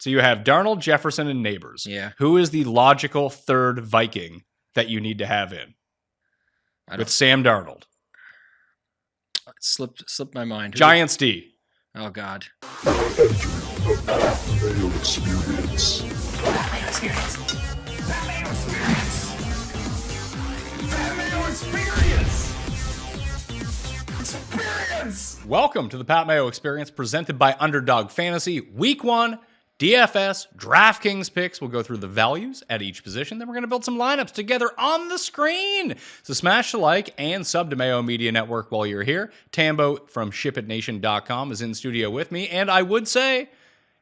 So you have Darnold, Jefferson, and Neighbors. Yeah. Who is the logical third Viking that you need to have in? With Sam Darnold. Slipped my mind. Giants D. Oh, God. Mayo experience. Mayo experience. Mayo experience. Mayo experience. Experience. Welcome to the Pat Mayo Experience presented by Underdog Fantasy. Week 1, DFS, DraftKings Picks. We'll go through the values at each position. Then we're going to build some lineups together on the screen. So smash the like and sub to Mayo Media Network while you're here. Tambo from ShipItNation.com is in studio with me. And I would say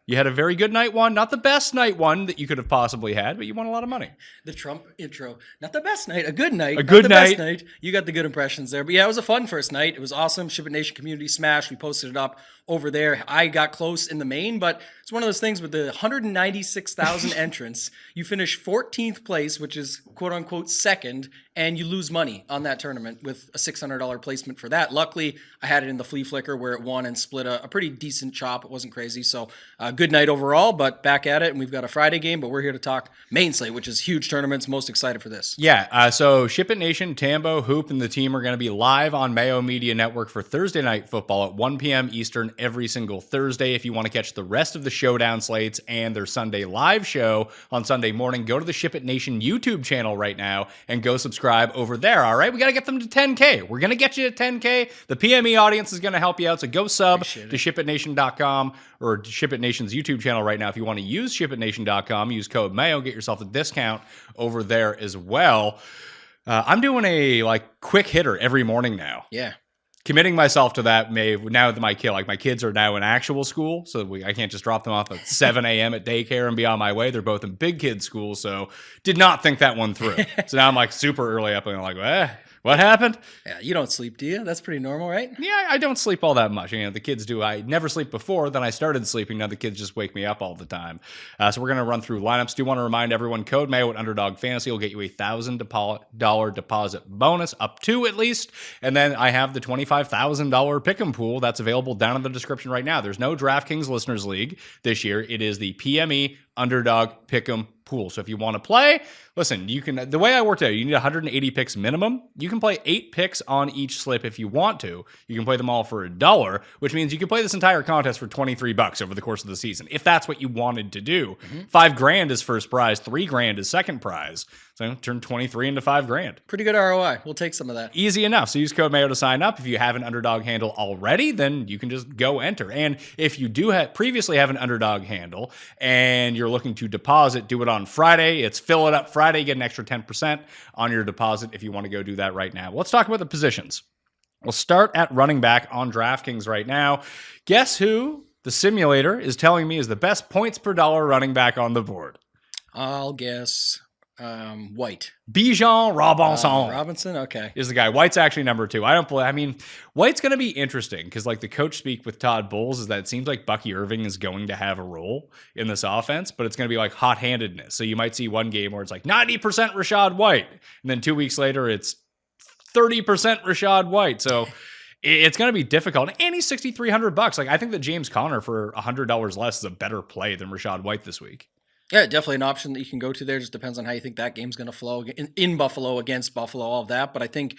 you had a very good night one. Not the best night one that you could have possibly had, but you won a lot of money. The Trump intro. Not the best night. A good night. A good not the night. Best night. You got the good impressions there. But yeah, it was a fun first night. It was awesome. Ship It Nation community smash. We posted it up over there. I got close in the main, but it's one of those things with the 196,000 entrants. You finish 14th place, which is quote unquote second, and you lose money on that tournament with a $600 placement for that. Luckily, I had it in the flea flicker where it won and split a pretty decent chop. It wasn't crazy. So good night overall, but back at it. And we've got a Friday game, but we're here to talk main slate, which is huge tournaments. Most excited for this. Yeah, so Ship It Nation, Tambo, Hoop, and the team are going to be live on Mayo Media Network for Thursday Night Football at 1 p.m. Eastern every single Thursday. If you want to catch the rest of the showdown slates and their Sunday live show on Sunday morning, go to the Ship It Nation YouTube channel right now and go subscribe over there, all right? We got to get them to 10K. We're going to get you to 10K. The PME audience is going to help you out, so go sub to ShipItNation.com or Ship It Nation's YouTube channel right now. If you want to use ShipItNation.com, use code MAYO, get yourself a discount over there as well. I'm doing a quick hitter every morning now. Yeah. Committing myself to that now that my kids are now in actual school, so I can't just drop them off at 7 a.m. at daycare and be on my way. They're both in big kid school, so did not think that one through. So now I'm super early up and I'm like, what happened? Yeah, you don't sleep, do you? That's pretty normal, right? Yeah, I don't sleep all that much. The kids do. I never sleep before. Then I started sleeping. Now the kids just wake me up all the time. So we're going to run through lineups. Do want to remind everyone, code Mayo at Underdog Fantasy will get you a $1,000 deposit bonus, up to at least. And then I have the $25,000 pick'em pool that's available down in the description right now. There's no DraftKings Listeners League this year. It is the PME Underdog Pick'em pool. So if you want to play, listen, you can, the way I worked out, you need 180 picks minimum. You can play 8 picks on each slip if you want to. You can play them all for $1, which means you can play this entire contest for $23 over the course of the season, if that's what you wanted to do. $5,000 is first prize, $3,000 is second prize. So turn 23 into $5,000. Pretty good ROI. We'll take some of that. Easy enough. So use code Mayo to sign up. If you have an Underdog handle already, then you can just go enter. And if you do previously have an Underdog handle and you're looking to deposit, do it on Friday. It's fill it up Friday, get an extra 10% on your deposit if you want to go do that right now. Let's talk about the positions. We'll start at running back on DraftKings right now. Guess who the simulator is telling me is the best points per dollar running back on the board? I'll guess White. Bijan Robinson? Okay. Is the guy. White's actually number 2. White's going to be interesting because the coach speak with Todd Bowles is that it seems like Bucky Irving is going to have a role in this offense, but it's going to be hot-handedness. So you might see one game where it's 90% Rachaad White, and then 2 weeks later it's 30% Rachaad White. So it's going to be difficult. And he's $6,300. I think that James Conner for $100 less is a better play than Rachaad White this week. Yeah, definitely an option that you can go to there. Just depends on how you think that game's going to flow in Buffalo, against Buffalo, all of that. But I think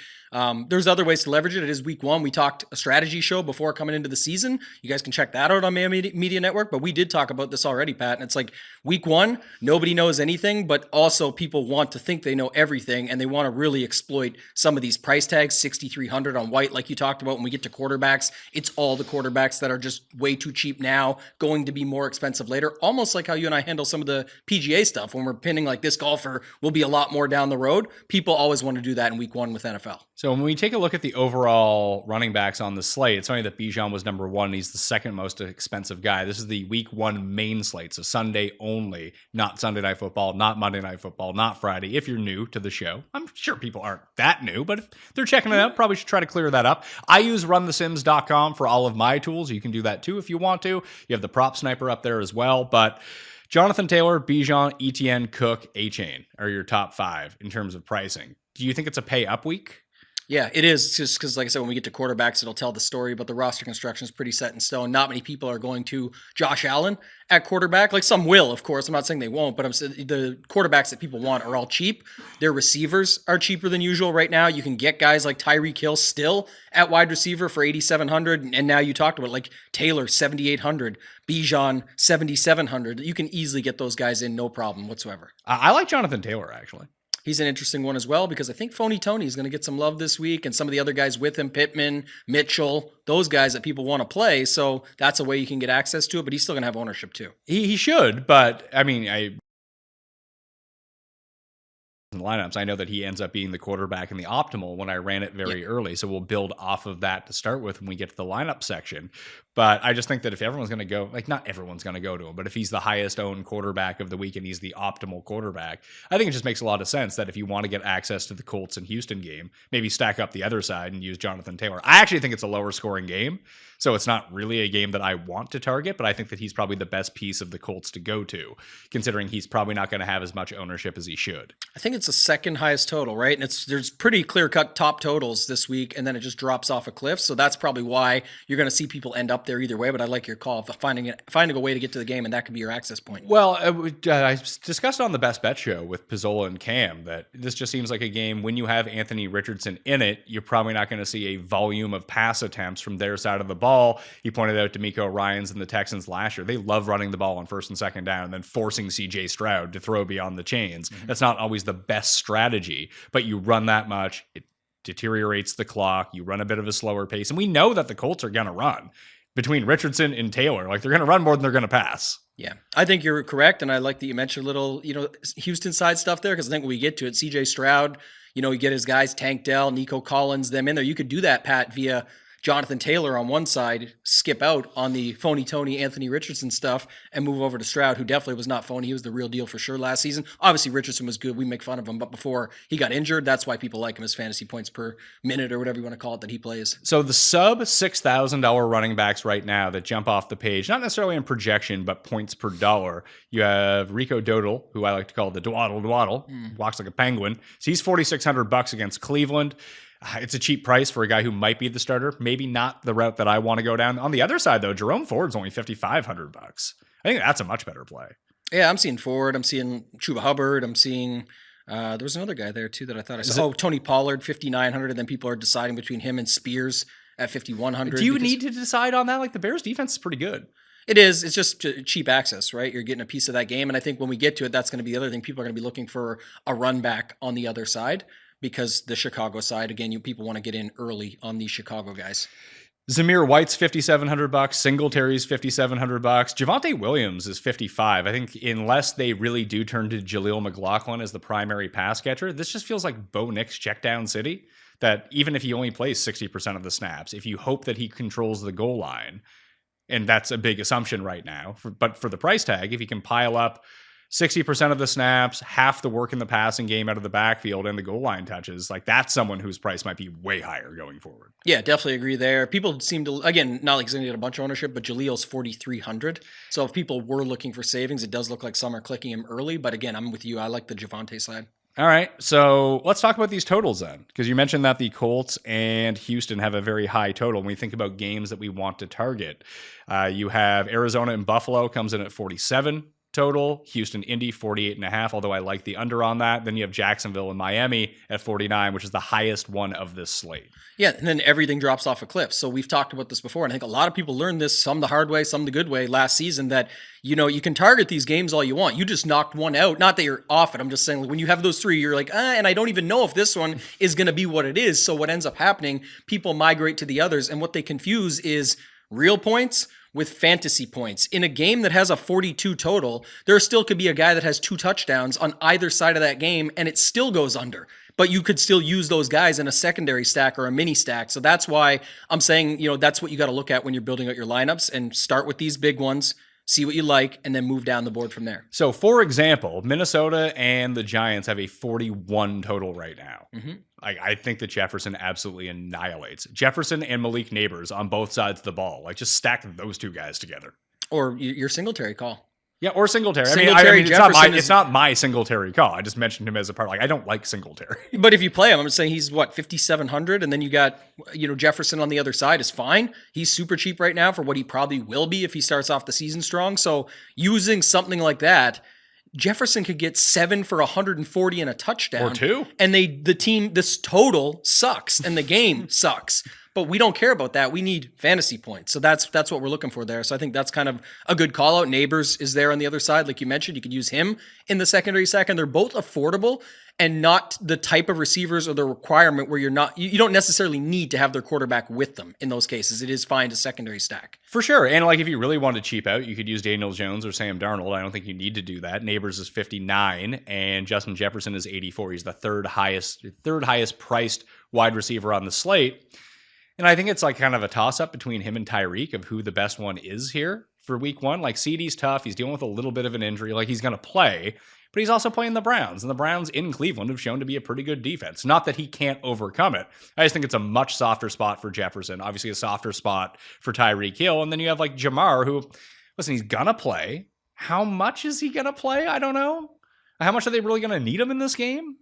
there's other ways to leverage it. It is week 1. We talked a strategy show before coming into the season. You guys can check that out on Mayo Media Network. But we did talk about this already, Pat. And it's week 1, nobody knows anything, but also people want to think they know everything, and they want to really exploit some of these price tags. $6,300 on White, like you talked about. When we get to quarterbacks, it's all the quarterbacks that are just way too cheap now, going to be more expensive later. Almost like how you and I handle some of the PGA stuff when we're pinning this golfer will be a lot more down the road. People always want to do that in week 1 with NFL. So when we take a look at the overall running backs on the slate, it's funny that Bijan was number 1. He's the second most expensive guy. This is the week 1 main slate, so Sunday only, not Sunday Night Football, not Monday Night Football, not Friday. If you're new to the show, I'm sure people aren't that new, but if they're checking it out, probably should try to clear that up. I use runthesims.com for all of my tools. You can do that too if you want to. You have the prop sniper up there as well, but Jonathan Taylor, Bijan, Etienne, Cook, A-Chain are your top 5 in terms of pricing. Do you think it's a pay up week? Yeah, it is. It's just because, like I said, when we get to quarterbacks, it'll tell the story, but the roster construction is pretty set in stone. Not many people are going to Josh Allen at quarterback. Like some will, of course. I'm not saying they won't, but I'm saying the quarterbacks that people want are all cheap. Their receivers are cheaper than usual right now. You can get guys like Tyreek Hill still at wide receiver for 8,700, and now you talked about like Taylor 7,800, Bijan 7,700. You can easily get those guys in, no problem whatsoever. I like Jonathan Taylor, actually. He's an interesting one as well because I think Phony Tony is going to get some love this week, and some of the other guys with him, Pittman, Mitchell, those guys that people want to play. So that's a way you can get access to it, but he's still going to have ownership too. He should, but I mean, in lineups, I know that he ends up being the quarterback in the optimal when I ran it very early. So we'll build off of that to start with when we get to the lineup section. But I just think that if everyone's going to go, like not everyone's going to go to him, but if he's the highest owned quarterback of the week and he's the optimal quarterback, I think it just makes a lot of sense that if you want to get access to the Colts and Houston game, maybe stack up the other side and use Jonathan Taylor. I actually think it's a lower scoring game. So it's not really a game that I want to target, but I think that he's probably the best piece of the Colts to go to, considering he's probably not going to have as much ownership as he should. I think it's the second highest total, right? And there's pretty clear-cut top totals this week, and then it just drops off a cliff. So that's probably why you're going to see people end up there either way. But I like your call of finding a way to get to the game, and that could be your access point. Well, I discussed on the Best Bet show with Pizzola and Cam that this just seems like a game when you have Anthony Richardson in it, you're probably not going to see a volume of pass attempts from their side of the ball. He pointed out D'Amico Ryans and the Texans last year. They love running the ball on first and second down and then forcing CJ Stroud to throw beyond the chains. Mm-hmm. That's not always the best strategy, but you run that much, it deteriorates the clock. You run a bit of a slower pace. And we know that the Colts are going to run between Richardson and Taylor. Like they're going to run more than they're going to pass. Yeah, I think you're correct. And I like that you mentioned a little, Houston side stuff there, because I think when we get to it, CJ Stroud, you get his guys, Tank Dell, Nico Collins, them in there. You could do that, Pat, via Jonathan Taylor on one side, skip out on the Phony Tony, Anthony Richardson stuff, and move over to Stroud, who definitely was not phony. He was the real deal for sure last season. Obviously, Richardson was good. We make fun of him, but before he got injured, that's why people like him as fantasy points per minute or whatever you want to call it that he plays. So the sub $6,000 running backs right now that jump off the page, not necessarily in projection, but points per dollar. You have Rico Dowdle, who I like to call the Dwaddle, walks like a penguin. So he's $4,600 against Cleveland. It's a cheap price for a guy who might be the starter. Maybe not the route that I want to go down. On the other side, though, Jerome Ford's only $5,500. I think that's a much better play. Yeah, I'm seeing Ford. I'm seeing Chuba Hubbard. I'm seeing there was another guy there too that I thought I saw. Tony Pollard, 5,900, and then people are deciding between him and Spears at 5,100. Do you need to decide on that? Like the Bears' defense is pretty good. It is. It's just cheap access, right? You're getting a piece of that game, and I think when we get to it, that's going to be the other thing. People are going to be looking for a run back on the other side. Because the Chicago side, again, people want to get in early on these Chicago guys. Zamir White's $5,700. Singletary's $5,700. Javonte Williams is $55. I think unless they really do turn to Jaleel McLaughlin as the primary pass catcher, this just feels like Bo Nix check down city. That even if he only plays 60% of the snaps, if you hope that he controls the goal line, and that's a big assumption right now, but for the price tag, if he can pile up 60% of the snaps, half the work in the passing game out of the backfield, and the goal line touches, like that's someone whose price might be way higher going forward. Yeah, definitely agree there. People seem to, again, not like he's going to get a bunch of ownership, but Jaleel's 4,300. So if people were looking for savings, it does look like some are clicking him early. But again, I'm with you. I like the Javonte side. All right, so let's talk about these totals then, because you mentioned that the Colts and Houston have a very high total. When we think about games that we want to target, you have Arizona and Buffalo comes in at 47. Total. Houston, Indy, 48.5, although I like the under on that. Then you have Jacksonville and Miami at 49, which is the highest one of this slate. Yeah, and then everything drops off a cliff. So we've talked about this before, and I think a lot of people learned this, some the hard way, some the good way last season, that, you can target these games all you want. You just knocked one out. Not that you're off it. I'm just saying, like, when you have those three, you're like, and I don't even know if this one is going to be what it is. So what ends up happening, people migrate to the others, and what they confuse is real points with fantasy points. In a game that has a 42 total, there still could be a guy that has 2 touchdowns on either side of that game, and it still goes under. But you could still use those guys in a secondary stack or a mini stack. So that's why I'm saying, that's what you got to look at when you're building out your lineups, and start with these big ones, see what you like, and then move down the board from there. So, for example, Minnesota and the Giants have a 41 total right now. Mm-hmm. I think that Jefferson absolutely annihilates. Jefferson and Malik Neighbors on both sides of the ball. Like, just stack those two guys together. Or your Singletary call. Yeah, or Singletary. Singletary, It's Jefferson is- not my Singletary call. I just mentioned him as a part. Like, I don't like Singletary. But if you play him, I'm saying he's what, 5,700, and then you got Jefferson on the other side is fine. He's super cheap right now for what he probably will be if he starts off the season strong. So using something like that, Jefferson could get 7 for 140 and a touchdown. Or 2. And this total sucks and the game sucks. But we don't care about that. We need fantasy points. So that's what we're looking for there. So I think that's kind of a good call out. Neighbors is there on the other side. Like you mentioned, you could use him in the secondary stack. And they're both affordable and not the type of receivers or the requirement where you don't necessarily need to have their quarterback with them in those cases. It is fine to secondary stack. For sure. And like if you really want to cheap out, you could use Daniel Jones or Sam Darnold. I don't think you need to do that. Neighbors is 59 and Justin Jefferson is 84. He's the third highest priced wide receiver on the slate. And I think it's like kind of a toss-up between him and Tyreek of who the best one is here for week 1. Like CeeDee's tough. He's dealing with a little bit of an injury. Like he's going to play, but he's also playing the Browns. And the Browns in Cleveland have shown to be a pretty good defense. Not that he can't overcome it. I just think it's a much softer spot for Jefferson. Obviously a softer spot for Tyreek Hill. And then you have like Jamar who, listen, he's going to play. How much is he going to play? I don't know. How much are they really going to need him in this game?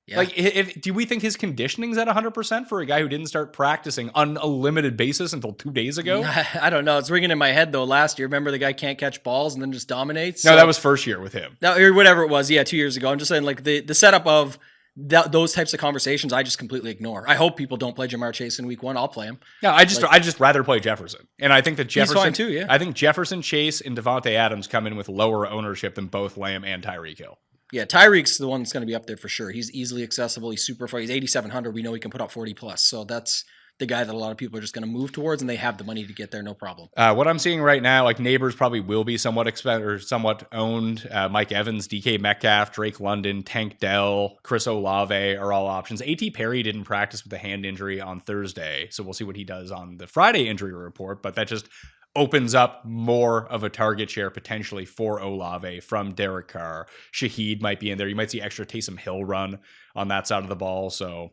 Yeah. Like, do we think his conditioning's at 100% for a guy who didn't start practicing on a limited basis until 2 days ago? I don't know. It's ringing in my head, though. Last year, remember the guy can't catch balls and then just dominates? No, that was first year with him. No, or whatever it was. Yeah, 2 years ago. I'm just saying, like, the setup of those types of conversations, I just completely ignore. I hope people don't play Jamar Chase in week 1. I'll play him. Yeah, I just rather play Jefferson. And I think that Jefferson... He's fine, too, yeah. I think Jefferson, Chase, and Devontae Adams come in with lower ownership than both Lamb and Tyreek Hill. Yeah, Tyreek's the one that's going to be up there for sure. He's easily accessible. He's super far. He's 8,700. We know he can put up 40 plus. So that's the guy that a lot of people are just going to move towards, and they have the money to get there, no problem. What I'm seeing right now, like Neighbors probably will be somewhat owned. Mike Evans, DK Metcalf, Drake London, Tank Dell, Chris Olave are all options. A.T. Perry didn't practice with a hand injury on Thursday, so we'll see what he does on the Friday injury report, but that just opens up more of a target share potentially for Olave from Derek Carr. Shaheed might be in there. You might see extra Taysom Hill run on that side of the ball. So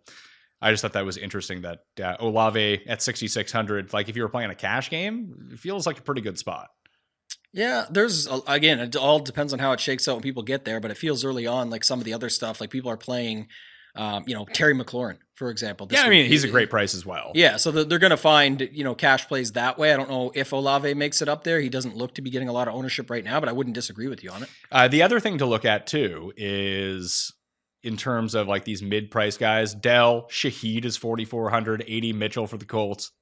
I just thought that was interesting that Olave at 6,600, like if you were playing a cash game, it feels like a pretty good spot. Yeah, again, it all depends on how it shakes out when people get there, but it feels early on like some of the other stuff, like people are playing, Terry McLaurin, for example. Yeah, I mean, he's a great price as well. Yeah, so they're going to find, cash plays that way. I don't know if Olave makes it up there. He doesn't look to be getting a lot of ownership right now, but I wouldn't disagree with you on it. The other thing to look at, too, is in terms of like these mid-price guys, Dell, Shaheed is 4,400, 80 Mitchell for the Colts,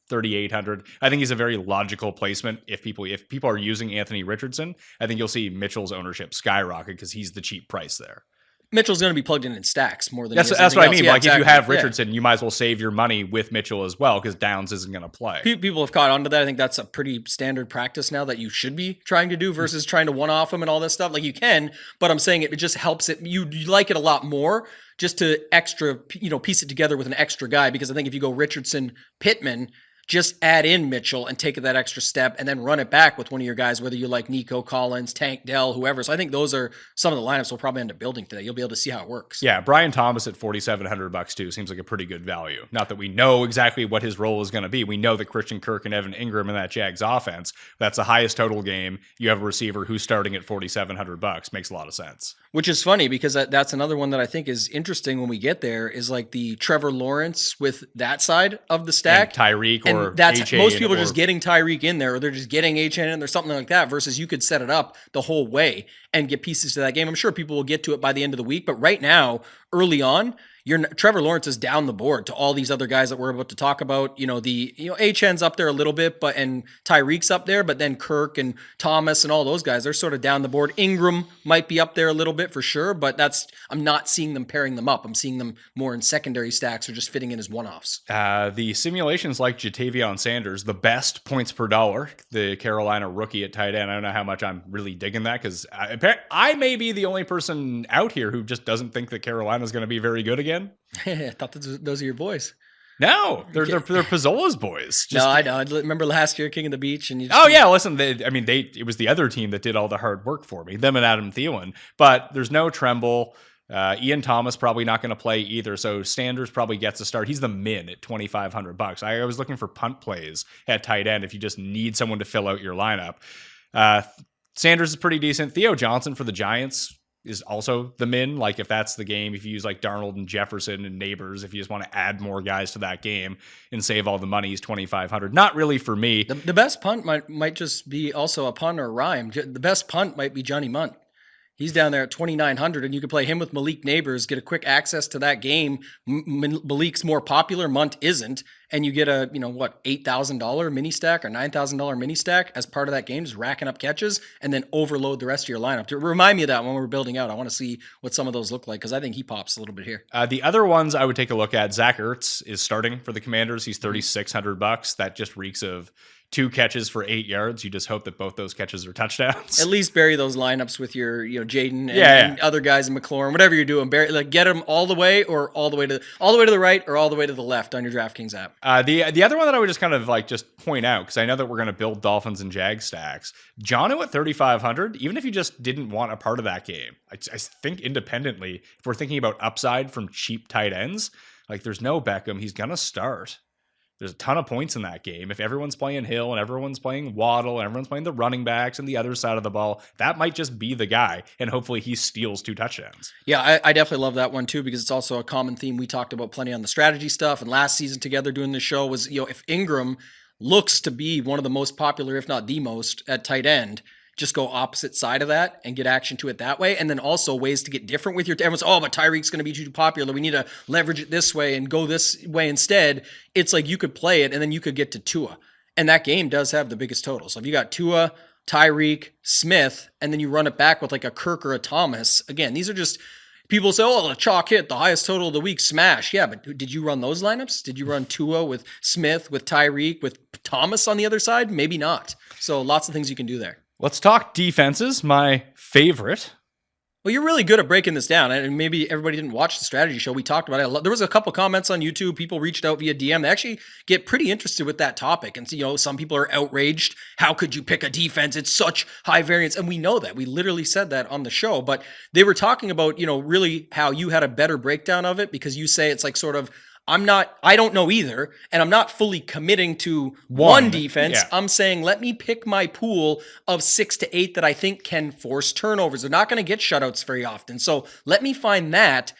3,800. I think he's a very logical placement. If people are using Anthony Richardson, I think you'll see Mitchell's ownership skyrocket because he's the cheap price there. Mitchell's going to be plugged in stacks more than that's what else. I mean. Yeah, like exactly. if you have Richardson, you might as well save your money with Mitchell as well because Downs isn't going to play. People have caught on to that. I think that's a pretty standard practice now that you should be trying to do versus trying to one-off him and all this stuff. Like you can, but I'm saying it just helps it. You like it a lot more just to extra, piece it together with an extra guy because I think if you go Richardson, Pittman, just add in Mitchell and take that extra step and then run it back with one of your guys, whether you like Nico Collins, Tank Dell, whoever. So I think those are some of the lineups we'll probably end up building today. You'll be able to see how it works. Yeah, Brian Thomas at $4,700 too seems like a pretty good value. Not that we know exactly what his role is going to be. We know that Christian Kirk and Evan Ingram in that Jags offense, that's the highest total game. You have a receiver who's starting at $4,700. Makes a lot of sense. Which is funny because that's another one that I think is interesting when we get there is like the Trevor Lawrence with that side of the stack. And Tyreek or H-A-N, most people are just getting Tyreek in there or they're just getting H-A-N in there, something like that, versus you could set it up the whole way and get pieces to that game. I'm sure people will get to it by the end of the week, but right now, early on, Trevor Lawrence is down the board to all these other guys that we're about to talk about. H-N's up there a little bit, and Tyreek's up there, but then Kirk and Thomas and all those guys, they're sort of down the board. Ingram might be up there a little bit for sure, but I'm not seeing them pairing them up. I'm seeing them more in secondary stacks or just fitting in as one-offs. The simulations like Jatavion Sanders, the best points per dollar, the Carolina rookie at tight end. I don't know how much I'm really digging that because I may be the only person out here who just doesn't think that Carolina's going to be very good again. I thought those are your boys. No, they're Pizzola's boys. No, I know. I remember last year, King of the Beach, and listen. It was the other team that did all the hard work for me, them and Adam Thielen. But there's no Tremble. Ian Thomas probably not going to play either, so Sanders probably gets a start. He's the min at $2,500. I was looking for punt plays at tight end if you just need someone to fill out your lineup. Sanders is pretty decent. Theo Johnson for the Giants is also the min. Like if that's the game, if you use like Darnold and Jefferson and Neighbors, if you just want to add more guys to that game and save all the money, he's 2,500. Not really for me. The best punt might just be also a punt or a rhyme. The best punt might be Johnny Munt. He's down there at 2,900, and you could play him with Malik Neighbors, get a quick access to that game. Malik's more popular, Munt isn't, and you get a $8,000 mini stack or $9,000 mini stack as part of that game, just racking up catches, and then overload the rest of your lineup. To remind me of that when we're building out, I want to see what some of those look like because I think he pops a little bit here. The other ones I would take a look at, Zach Ertz is starting for the Commanders. He's $3,600. That just reeks of 2 catches for 8 yards. You just hope that both those catches are touchdowns. At least bury those lineups with your, Jaden and other guys in McLaurin, whatever you're doing. Get them all the way or all the way to the right or all the way to the left on your DraftKings app. The other one that I would just kind of just point out, because I know that we're going to build Dolphins and Jag stacks. Jonnu at 3,500, even if you just didn't want a part of that game, I think independently, if we're thinking about upside from cheap tight ends, there's no Beckham, he's going to start. There's a ton of points in that game. If everyone's playing Hill and everyone's playing Waddle and everyone's playing the running backs and the other side of the ball, that might just be the guy. And hopefully he steals 2 touchdowns. Yeah, I definitely love that one too, because it's also a common theme. We talked about plenty on the strategy stuff. And last season together doing the show was, if Ingram looks to be one of the most popular, if not the most, at tight end, just go opposite side of that and get action to it that way. And then also ways to get different with your, everyone's, but Tyreek's going to be too popular. We need to leverage it this way and go this way instead. It's like you could play it and then you could get to Tua. And that game does have the biggest total. So if you got Tua, Tyreek, Smith, and then you run it back with a Kirk or a Thomas, again, these are just, people say, a chalk hit, the highest total of the week, smash. Yeah, but did you run those lineups? Did you run Tua with Smith, with Tyreek, with Thomas on the other side? Maybe not. So lots of things you can do there. Let's talk defenses, my favorite. Well, you're really good at breaking this down, and maybe everybody didn't watch the strategy show. We talked about it. There was a couple comments on YouTube. People reached out via DM. They actually get pretty interested with that topic. And some people are outraged. How could you pick a defense? It's such high variance. And we know that. We literally said that on the show. But they were talking about, really how you had a better breakdown of it because you say it's sort of, I don't know either, and I'm not fully committing to one defense. Yeah. I'm saying, let me pick my pool of 6 to 8 that I think can force turnovers. They're not going to get shutouts very often. So let me find that,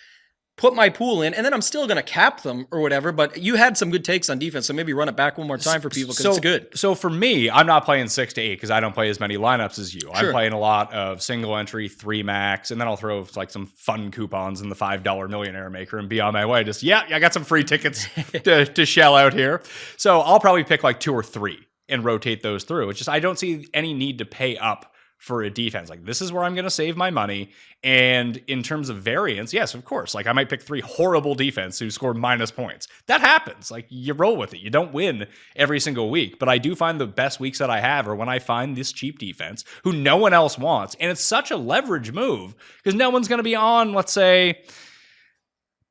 put my pool in, and then I'm still going to cap them or whatever. But you had some good takes on defense, so maybe run it back one more time for people because it's good. So for me, I'm not playing 6 to 8 because I don't play as many lineups as you. Sure. I'm playing a lot of single entry, 3 max, and then I'll throw some fun coupons in the $5 millionaire maker and be on my way. I got some free tickets to shell out here. So I'll probably pick 2 or 3 and rotate those through. It's just I don't see any need to pay up for a defense. This is where I'm going to save my money. And in terms of variance, yes, of course. I might pick 3 horrible defense who scored minus points. That happens. You roll with it. You don't win every single week. But I do find the best weeks that I have are when I find this cheap defense who no one else wants. And it's such a leverage move because no one's going to be on, let's say,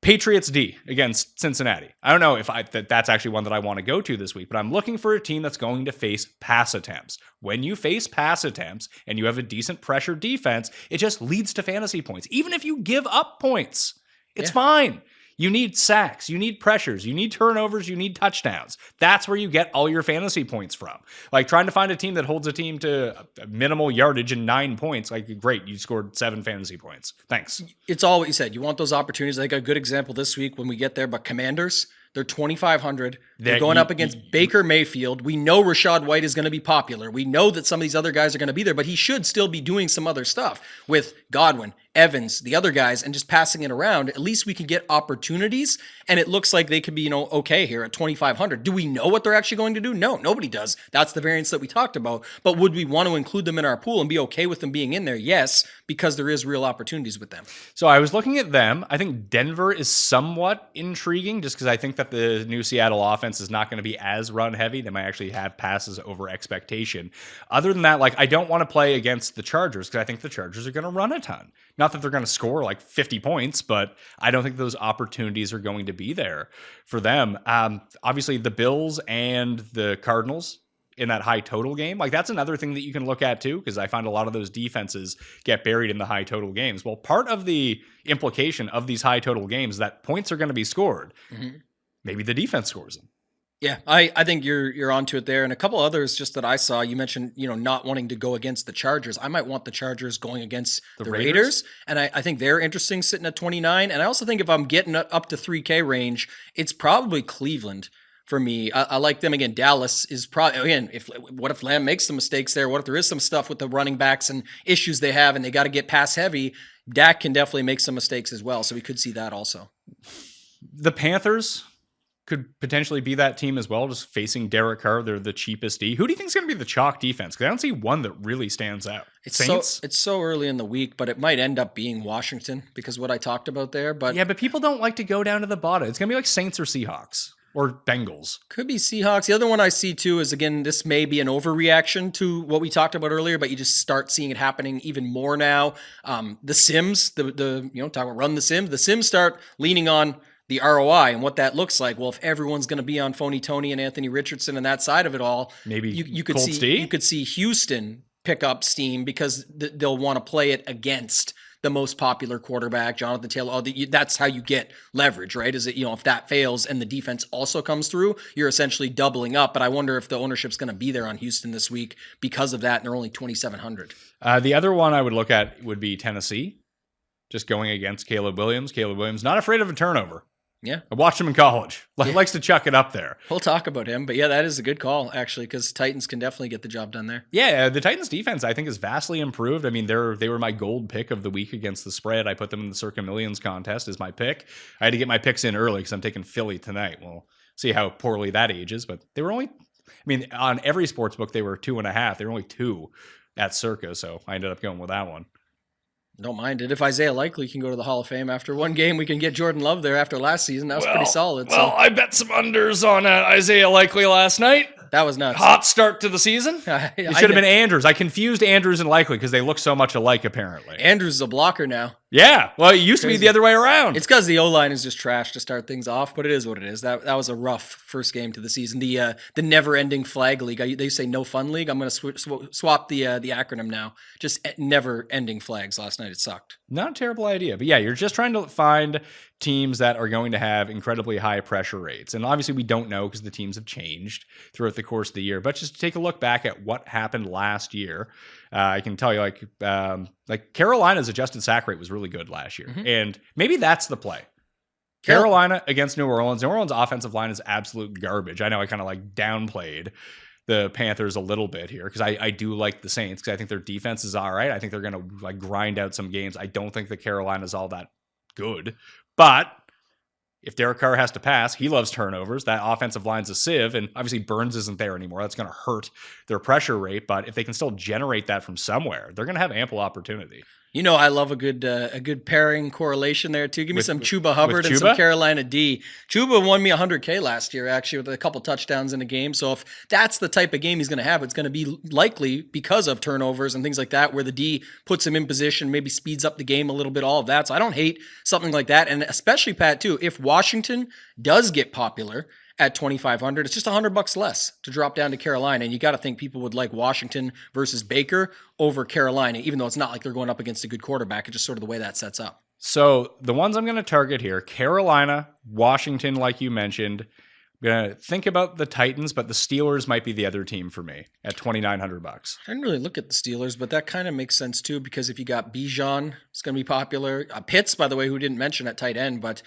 Patriots D against Cincinnati. I don't know if that's actually one that I want to go to this week, but I'm looking for a team that's going to face pass attempts. When you face pass attempts and you have a decent pressure defense, it just leads to fantasy points. Even if you give up points, it's fine. You need sacks, you need pressures, you need turnovers, you need touchdowns. That's where you get all your fantasy points from. Trying to find a team that holds a team to minimal yardage and 9 points. Great, you scored 7 fantasy points. Thanks. It's all what you said. You want those opportunities. I think a good example this week when we get there, but Commanders, they're 2,500. They're going up against Baker Mayfield. We know Rachaad White is going to be popular. We know that some of these other guys are going to be there, but he should still be doing some other stuff with Godwin, Evans, the other guys, and just passing it around. At least we can get opportunities, and it looks like they could be, okay here at 2,500. Do we know what they're actually going to do? No, nobody does. That's the variance that we talked about. But would we want to include them in our pool and be okay with them being in there? Yes, because there is real opportunities with them. So I was looking at them. I think Denver is somewhat intriguing just because I think that the new Seattle offense is not going to be as run heavy. They might actually have passes over expectation. Other than that, I don't want to play against the Chargers because I think the Chargers are going to run a ton. Not that they're going to score 50 points, but I don't think those opportunities are going to be there for them. Obviously, the Bills and the Cardinals in that high total game, that's another thing that you can look at too, because I find a lot of those defenses get buried in the high total games. Well, part of the implication of these high total games is that points are going to be scored. Mm-hmm. Maybe the defense scores them. Yeah, I think you're onto it there. And a couple others just that I saw, you mentioned, not wanting to go against the Chargers. I might want the Chargers going against the Raiders. And I think they're interesting sitting at 29. And I also think if I'm getting up to 3K range, it's probably Cleveland for me. I like them again. Dallas is probably, again, what if Lamb makes some mistakes there? What if there is some stuff with the running backs and issues they have and they got to get pass heavy? Dak can definitely make some mistakes as well. So we could see that also. The Panthers could potentially be that team as well, just facing Derek Carr. They're the cheapest D. Who do you think is going to be the chalk defense? Because I don't see one that really stands out. Saints? It's so early in the week, but it might end up being Washington because what I talked about there. But yeah, but people don't like to go down to the bottom. It's going to be like Saints or Seahawks or Bengals. Could be Seahawks. The other one I see too is, again, this may be an overreaction to what we talked about earlier, but you just start seeing it happening even more now. The Sims, talk about run the Sims start leaning on the ROI and what that looks like. Well, if everyone's going to be on Phony Tony and Anthony Richardson and that side of it all, maybe you could see Houston pick up steam because they'll want to play it against the most popular quarterback, Jonathan Taylor. That's how you get leverage, right? Is it, if that fails and the defense also comes through, you're essentially doubling up. But I wonder if the ownership's going to be there on Houston this week because of that, and they're only 2,700. The other one I would look at would be Tennessee, just going against Caleb Williams. Caleb Williams, not afraid of a turnover. Yeah. I watched him in college. Likes to chuck it up there. We'll talk about him. But yeah, that is a good call, actually, because Titans can definitely get the job done there. Yeah, the Titans defense, I think, is vastly improved. I mean, they were my gold pick of the week against the spread. I put them in the Circa Millions contest as my pick. I had to get my picks in early because I'm taking Philly tonight. We'll see how poorly that ages. But they were only, on every sports book, they were 2.5. They were only 2 at Circa. So I ended up going with that one. Don't mind it. If Isaiah Likely can go to the Hall of Fame after one game, we can get Jordan Love there after last season. That was pretty solid. Well, I bet some unders on Isaiah Likely last night. That was nuts. Hot start to the season. It should have been Andrews. I confused Andrews and Likely because they look so much alike, apparently. Andrews is a blocker now. Yeah. Well, it used to be the other way around. It's because the O-line is just trash to start things off, but it is what it is. That was a rough first game to the season. The never-ending flag league. They say no fun league. I'm going to swap the acronym now. Just never-ending flags. Last night it sucked. Not a terrible idea. But yeah, you're just trying to find teams that are going to have incredibly high pressure rates. And obviously we don't know because the teams have changed throughout the course of the year. But just take a look back at what happened last year. I can tell you, like Carolina's adjusted sack rate was really good last year. Mm-hmm. And maybe that's the play. Carolina against New Orleans. New Orleans' offensive line is absolute garbage. I know I kind of downplayed the Panthers a little bit here because I do like the Saints because I think their defense is all right. I think they're going to grind out some games. I don't think the Carolina is all that good. But if Derek Carr has to pass, he loves turnovers. That offensive line's a sieve, and obviously Burns isn't there anymore. That's going to hurt their pressure rate. But if they can still generate that from somewhere, they're going to have ample opportunity. I love a good pairing correlation there too. Give me some Chuba Hubbard and some Carolina D. Chuba won me $100K last year, actually, with a couple touchdowns in a game. So if that's the type of game he's going to have, it's going to be likely because of turnovers and things like that, where the D puts him in position, maybe speeds up the game a little bit, all of that. So I don't hate something like that. And especially, Pat, too, if Washington does get popular at 2,500, it's just $100 less to drop down to Carolina. And you got to think people would like Washington versus Baker over Carolina, even though it's not like they're going up against a good quarterback. It's just sort of the way that sets up. So the ones I'm going to target here, Carolina, Washington, like you mentioned. I'm going to think about the Titans, but the Steelers might be the other team for me at $2,900. I didn't really look at the Steelers, but that kind of makes sense too, because if you got Bijan, it's going to be popular. Pitts, by the way, who didn't mention at tight end, but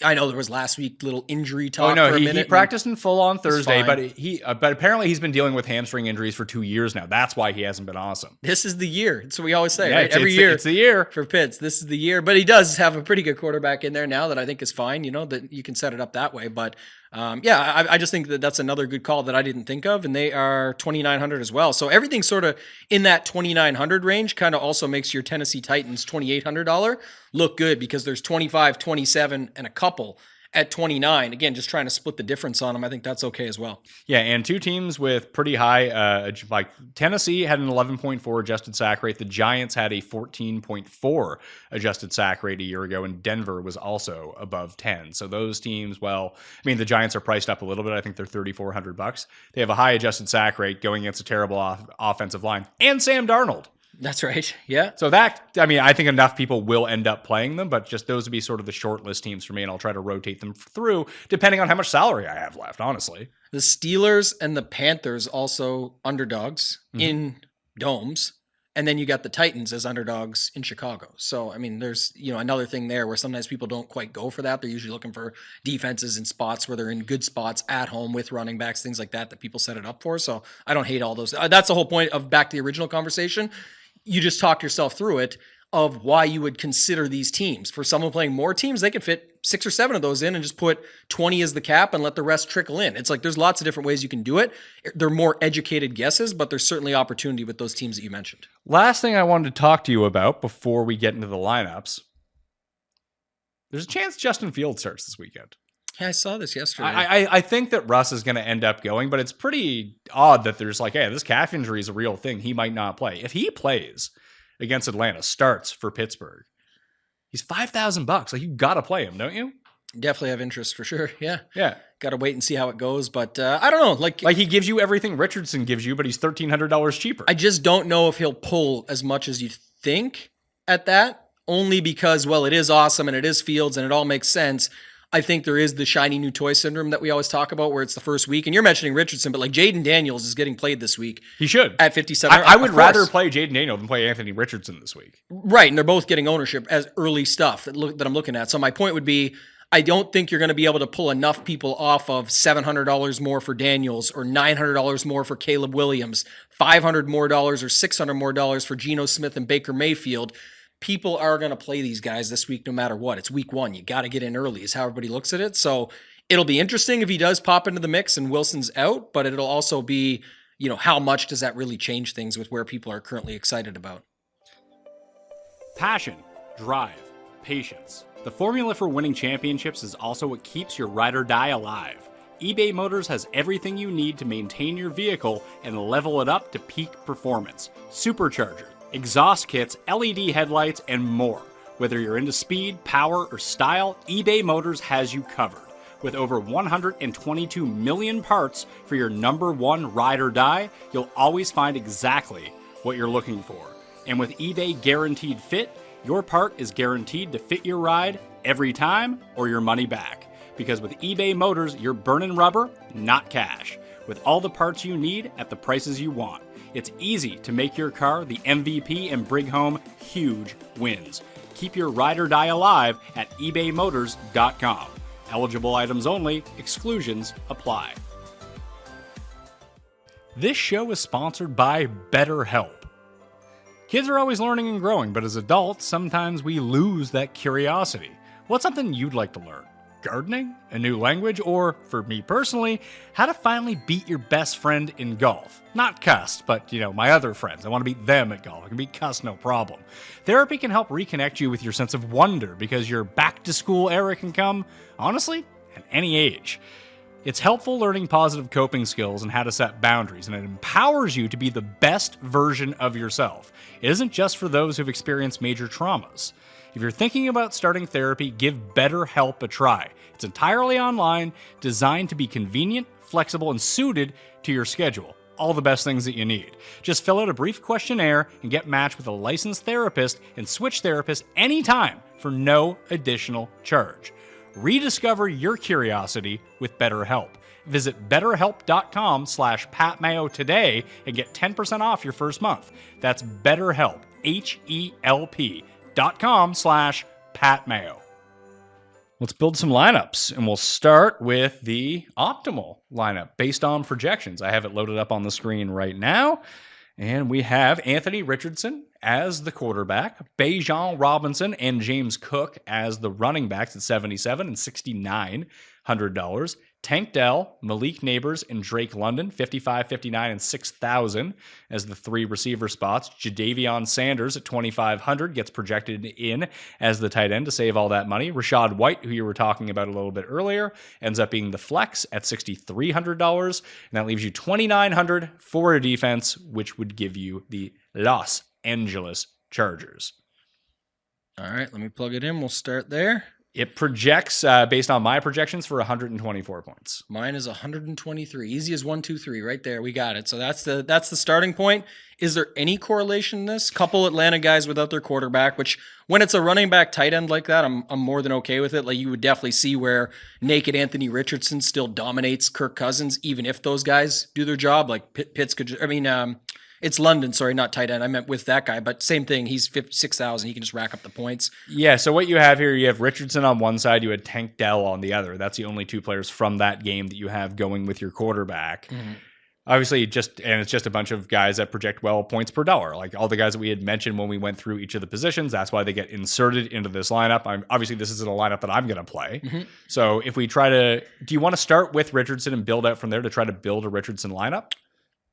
I know there was last week little injury talk for a minute. He practiced in full on Thursday, but apparently he's been dealing with hamstring injuries for 2 years now. That's why he hasn't been awesome. This is the year. That's what we always say, right? Every year. It's the year. For Pitts. This is the year. But he does have a pretty good quarterback in there now that I think is fine, that you can set it up that way. But I just think that that's another good call that I didn't think of, and they are 2,900 as well. So everything sort of in that 2,900 range kind of also makes your Tennessee Titans $2,800 look good, because there's 25, 27, and a couple at 29. Again, just trying to split the difference on them. I think that's okay as well. Yeah, and two teams with pretty high, like Tennessee had an 11.4 adjusted sack rate. The Giants had a 14.4 adjusted sack rate a year ago, and Denver was also above 10. So those teams, the Giants are priced up a little bit. I think they're $3,400. They have a high adjusted sack rate going against a terrible offensive line. And Sam Darnold. That's right. Yeah. So I think enough people will end up playing them, but just those would be sort of the short list teams for me, and I'll try to rotate them through depending on how much salary I have left, honestly. The Steelers and the Panthers also underdogs in domes. And then you got the Titans as underdogs in Chicago. So, I mean, there's, another thing there where sometimes people don't quite go for that. They're usually looking for defenses in spots where they're in good spots at home with running backs, things like that people set it up for. So I don't hate all those. That's the whole point of back to the original conversation. You just talk yourself through it of why you would consider these teams. For someone playing more teams, they could fit 6 or 7 of those in and just put 20 as the cap and let the rest trickle in. It's like there's lots of different ways you can do it. They're more educated guesses, but there's certainly opportunity with those teams that you mentioned. Last thing I wanted to talk to you about before we get into the lineups. There's a chance Justin Fields starts this weekend. Yeah, I saw this yesterday. I think that Russ is going to end up going, but it's pretty odd that there's like, hey, this calf injury is a real thing. He might not play. If he plays against Atlanta, starts for Pittsburgh, he's $5,000. Like, you got to play him, don't you? Definitely have interest for sure. Yeah. Yeah. Got to wait and see how it goes. But I don't know. Like he gives you everything Richardson gives you, but he's $1,300 cheaper. I just don't know if he'll pull as much as you think at that, only because, well, it is awesome and it is Fields and it all makes sense. I think there is the shiny new toy syndrome that we always talk about where it's the first week. And you're mentioning Richardson, but like Jaden Daniels is getting played this week. He should. At 57. I would rather play Jaden Daniels than play Anthony Richardson this week. Right. And they're both getting ownership as early stuff that I'm looking at. So my point would be, I don't think you're going to be able to pull enough people off of $700 more for Daniels or $900 more for Caleb Williams, $500 more or $600 more for Geno Smith and Baker Mayfield. People are going to play these guys this week no matter what. It's week 1. You got to get in early is how everybody looks at it. So it'll be interesting if he does pop into the mix and Wilson's out, but it'll also be, how much does that really change things with where people are currently excited about? Passion, drive, patience. The formula for winning championships is also what keeps your ride or die alive. eBay Motors has everything you need to maintain your vehicle and level it up to peak performance. Superchargers, exhaust kits, LED headlights, and more. Whether you're into speed, power, or style, eBay Motors has you covered. With over 122 million parts for your number one ride or die, you'll always find exactly what you're looking for. And with eBay Guaranteed Fit, your part is guaranteed to fit your ride every time or your money back. Because with eBay Motors, you're burning rubber, not cash. With all the parts you need at the prices you want. It's easy to make your car the MVP and bring home huge wins. Keep your ride or die alive at ebaymotors.com. Eligible items only, exclusions apply. This show is sponsored by BetterHelp. Kids are always learning and growing, but as adults, sometimes we lose that curiosity. What's something you'd like to learn? Gardening? A new language? Or, for me personally, how to finally beat your best friend in golf? Not cussed, but, my other friends. I want to beat them at golf. I can beat cussed, no problem. Therapy can help reconnect you with your sense of wonder because your back-to-school era can come, honestly, at any age. It's helpful learning positive coping skills and how to set boundaries, and it empowers you to be the best version of yourself. It isn't just for those who've experienced major traumas. If you're thinking about starting therapy, give BetterHelp a try. It's entirely online, designed to be convenient, flexible, and suited to your schedule. All the best things that you need. Just fill out a brief questionnaire and get matched with a licensed therapist and switch therapists anytime for no additional charge. Rediscover your curiosity with BetterHelp. Visit betterhelp.com/PatMayo today and get 10% off your first month. That's BetterHelp, HELP.com/PatMayo. Let's build some lineups, and we'll start with the optimal lineup based on projections. I have it loaded up on the screen right now, and we have Anthony Richardson as the quarterback, Bijan Robinson and James Cook as the running backs at $7,700 and $6,900. Tank Dell, Malik Neighbors, and Drake London, $5,500, $5,900, and $6,000 as the three receiver spots. Jadavion Sanders at $2,500 gets projected in as the tight end to save all that money. Rashad White, who you were talking about a little bit earlier, ends up being the flex at $6,300, and that leaves you $2,900 for a defense, which would give you the Los Angeles Chargers. All right, let me plug it in. We'll start there. It projects, based on my projections, for 124 points. Mine is 123. Easy as 1, 2, 3. Right there, we got it. So that's the starting point. Is there any correlation in this? Couple Atlanta guys without their quarterback, which when it's a running back tight end like that, I'm more than okay with it. Like you would definitely see where naked Anthony Richardson still dominates Kirk Cousins, even if those guys do their job. Like Pitts could. It's London, sorry, not tight end. I meant with that guy, but same thing. He's 6,000. He can just rack up the points. Yeah, so what you have here, you have Richardson on one side, you had Tank Dell on the other. That's the only two players from that game that you have going with your quarterback. Mm-hmm. Obviously, it's just a bunch of guys that project well points per dollar. Like all the guys that we had mentioned when we went through each of the positions, that's why they get inserted into this lineup. Obviously, this isn't a lineup that I'm going to play. Mm-hmm. So if we do you want to start with Richardson and build out from there to try to build a Richardson lineup?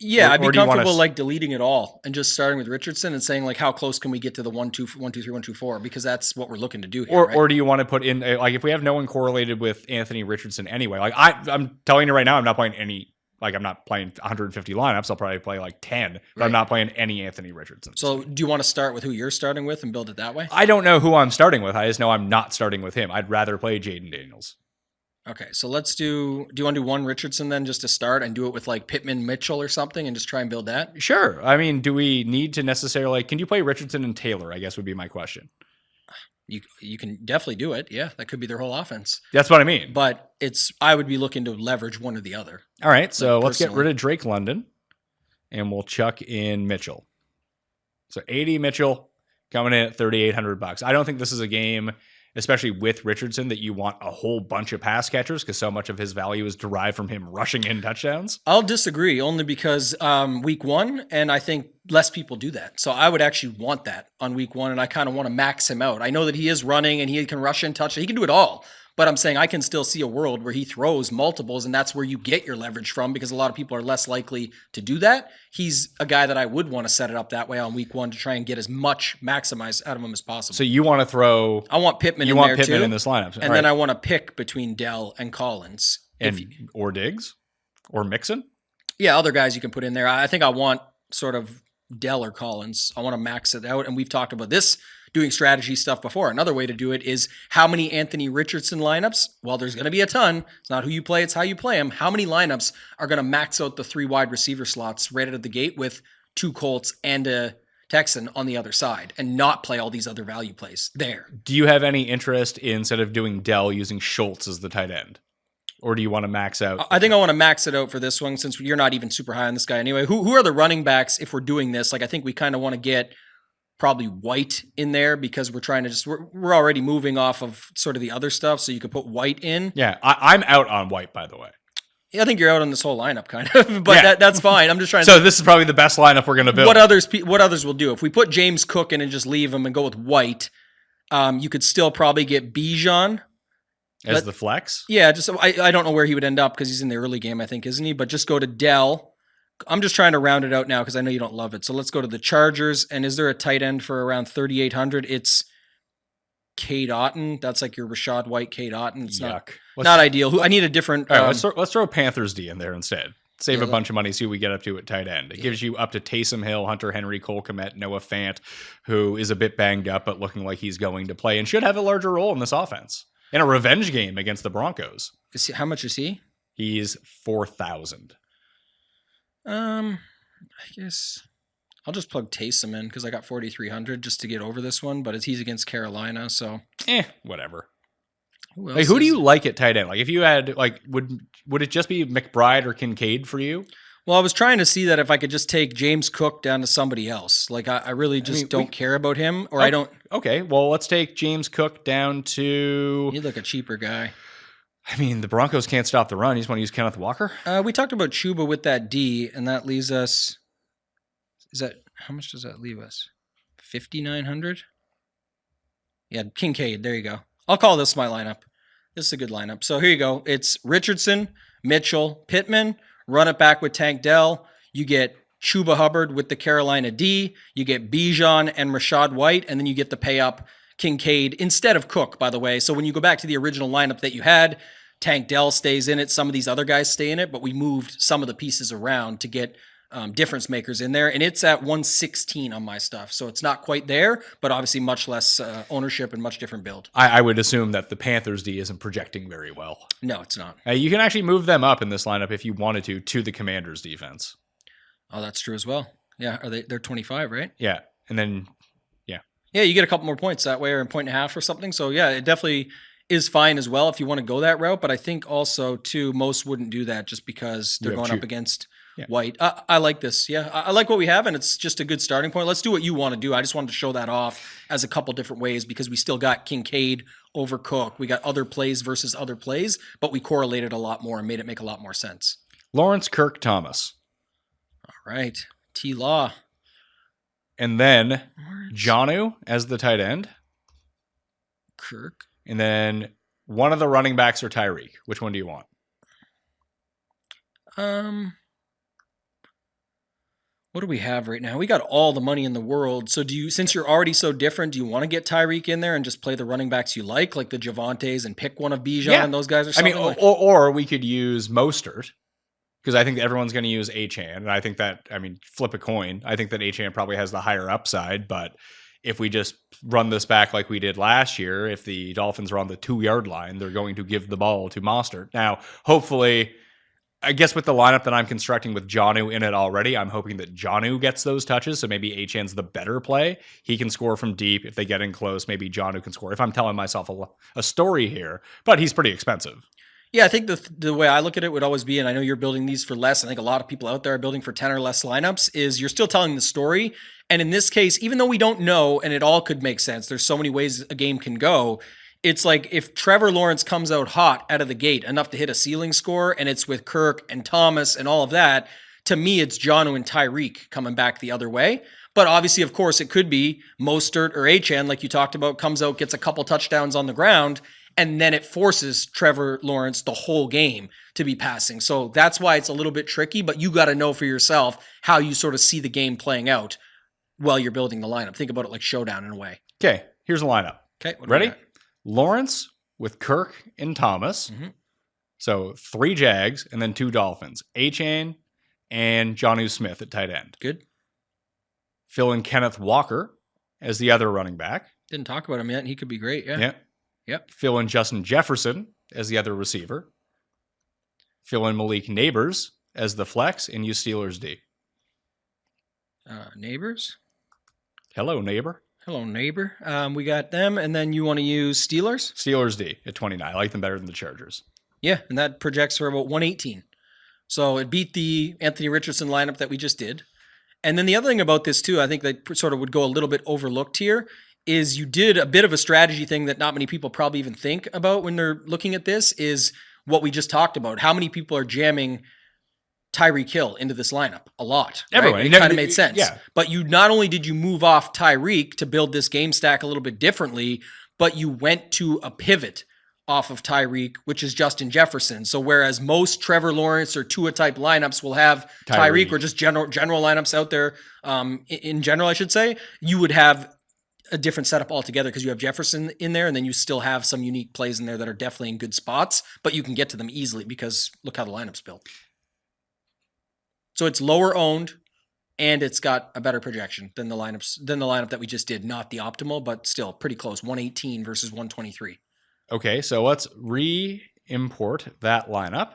Yeah, I'd be comfortable like deleting it all and just starting with Richardson and saying like, how close can we get to the 1, 2, 1, 2, 3, 1, 2, 4? Because that's what we're looking to do here. Or do you want to put in like if we have no one correlated with Anthony Richardson anyway? Like I'm telling you right now, I'm not playing any. Like I'm not playing 150 lineups. I'll probably play like 10, but I'm not playing any Anthony Richardson. So do you want to start with who you're starting with and build it that way? I don't know who I'm starting with. I just know I'm not starting with him. I'd rather play Jaden Daniels. Okay, so let's do you want to do one Richardson then just to start and do it with like Pittman, Mitchell or something and just try and build that? Sure. I mean, do we need to necessarily, can you play Richardson and Taylor, I guess would be my question. You can definitely do it. Yeah, that could be their whole offense. That's what I mean. But I would be looking to leverage one or the other. All right, so let's get rid of Drake London and we'll chuck in Mitchell. So 80 Mitchell coming in at $3,800. I don't think this is a game, especially with Richardson, that you want a whole bunch of pass catchers because so much of his value is derived from him rushing in touchdowns. I'll disagree only because week one, and I think less people do that. So I would actually want that on week one, and I kind of want to max him out. I know that he is running and he can rush in touch. He can do it all. But I'm saying I can still see a world where he throws multiples, and that's where you get your leverage from because a lot of people are less likely to do that. He's a guy that I would want to set it up that way on week one to try and get as much maximized out of him as possible. So you want to throw... I want Pittman in there too. You want Pittman in this lineup. And then I want to pick between Dell and Collins. Or Diggs? Or Mixon? Yeah, other guys you can put in there. I think I want sort of Dell or Collins. I want to max it out. And we've talked about this doing strategy stuff before. Another way to do it is how many Anthony Richardson lineups? Well, there's going to be a ton. It's not who you play, it's how you play them. How many lineups are going to max out the 3 wide receiver slots right out of the gate with 2 Colts and a Texan on the other side and not play all these other value plays there? Do you have any interest in, instead of doing Dell, using Schultz as the tight end? Or do you want to max out? I think I want to max it out for this one since you're not even super high on this guy anyway. Who are the running backs if we're doing this? Like I think we kind of want to get probably White in there because we're trying to we're already moving off of sort of the other stuff. So you could put White in. Yeah, I'm out on White, by the way. Yeah, I think you're out on this whole lineup kind of, but yeah. That's fine. I'm just trying to... So this is probably the best lineup we're going to build. What others will do. If we put James Cook in and just leave him and go with White, you could still probably get Bijan as the flex? Yeah, just I don't know where he would end up because he's in the early game, I think, isn't he? But just go to Dell. I'm just trying to round it out now because I know you don't love it. So let's go to the Chargers. And is there a tight end for around 3,800? It's Cade Otton. That's like your Rashad White, Cade Otton. It's not ideal. I need a different... All right, let's throw Panthers D in there instead. Save a bunch of money, see what we get up to at tight end. It gives you up to Taysom Hill, Hunter Henry, Cole Kmet, Noah Fant, who is a bit banged up, but looking like he's going to play and should have a larger role in this offense. In a revenge game against the Broncos. How much is he? He's 4,000. I guess I'll just plug Taysom in because I got 4,300 just to get over this one, but he's against Carolina, so whatever. Who do you like at tight end? Like if you had would it just be McBride or Kincaid for you? Well, I was trying to see that if I could just take James Cook down to somebody else. Like I really don't care about him, or I don't. Okay, well let's take James Cook down to. He'd like a cheaper guy. I mean, the Broncos can't stop the run. You just want to use Kenneth Walker? We talked about Chuba with that D, and that leaves us... How much does that leave us? 5,900? Yeah, Kincaid. There you go. I'll call this my lineup. This is a good lineup. So here you go. It's Richardson, Mitchell, Pittman. Run it back with Tank Dell. You get Chuba Hubbard with the Carolina D. You get Bijan and Rashad White, and then you get the pay up Kincaid instead of Cook, by the way. So when you go back to the original lineup that you had, Tank Dell stays in it. Some of these other guys stay in it, but we moved some of the pieces around to get difference makers in there, and it's at 116 on my stuff. So it's not quite there, but obviously much less ownership and much different build. I would assume that the Panthers D isn't projecting very well. No, it's not. You can actually move them up in this lineup if you wanted to the Commanders defense. Oh, that's true as well. Yeah, they're 25, right? Yeah, and then Yeah, you get a couple more points that way, or a point and a half or something. So yeah, it definitely is fine as well if you want to go that route. But I think also too, most wouldn't do that just because they're going up against White. I like this. Yeah, I like what we have, and it's just a good starting point. Let's do what you want to do. I just wanted to show that off as a couple different ways because we still got Kincaid over Cook. We got other plays versus other plays, but we correlated a lot more and made it make a lot more sense. Lawrence, Kirk, Thomas. All right, T-Law. And then Jonnu as the tight end. Kirk. And then one of the running backs or Tyreek. Which one do you want? What do we have right now? We got all the money in the world. So since you're already so different, do you want to get Tyreek in there and just play the running backs you like the Javantes, and pick one of Bijan and those guys or something? I mean, or we could use Mostert. Because I think that everyone's going to use Achane. And I think that, flip a coin. I think that Achane probably has the higher upside. But if we just run this back like we did last year, if the Dolphins are on the 2-yard line, they're going to give the ball to Mostert. Now, hopefully, I guess with the lineup that I'm constructing with Jonnu in it already, I'm hoping that Jonnu gets those touches. So maybe Achane's the better play. He can score from deep. If they get in close, maybe Jonnu can score. If I'm telling myself a story here. But he's pretty expensive. Yeah, I think the way I look at it would always be, and I know you're building these for less, I think a lot of people out there are building for 10 or less lineups, is you're still telling the story. And in this case, even though we don't know, and it all could make sense, there's so many ways a game can go, it's like if Trevor Lawrence comes out hot out of the gate, enough to hit a ceiling score, and it's with Kirk and Thomas and all of that, to me, it's Jonnu and Tyreek coming back the other way. But obviously, of course, it could be Mostert or Achane, like you talked about, comes out, gets a couple touchdowns on the ground, and then it forces Trevor Lawrence the whole game to be passing. So that's why it's a little bit tricky, but you got to know for yourself how you sort of see the game playing out while you're building the lineup. Think about it like showdown in a way. Okay, here's the lineup. Okay, ready? Lawrence with Kirk and Thomas. Mm-hmm. So 3 Jags and then 2 Dolphins. Achane and Jonnu Smith at tight end. Good. Fill in Kenneth Walker as the other running back. Didn't talk about him yet. He could be great. Yeah. Yep. Fill in Justin Jefferson as the other receiver. Fill in Malik Neighbors as the flex and use Steelers D. Neighbors? Hello, neighbor. Hello, neighbor. We got them, and then you want to use Steelers? Steelers D at 29. I like them better than the Chargers. Yeah, and that projects for about 118. So it beat the Anthony Richardson lineup that we just did. And then the other thing about this, too, I think that sort of would go a little bit overlooked here, is you did a bit of a strategy thing that not many people probably even think about when they're looking at this, is what we just talked about. How many people are jamming Tyreek Hill into this lineup? A lot. Everyone. Right? It kind of made sense. Yeah. But you not only did you move off Tyreek to build this game stack a little bit differently, but you went to a pivot off of Tyreek, which is Justin Jefferson. So whereas most Trevor Lawrence or Tua type lineups will have Tyreek or just general lineups out there, in general, I should say, you would have a different setup altogether because you have Jefferson in there, and then you still have some unique plays in there that are definitely in good spots, but you can get to them easily because look how the lineup's built. So it's lower owned, and it's got a better projection than the lineup that we just did. Not the optimal, but still pretty close. 118 versus 123. Okay, so let's re-import that lineup.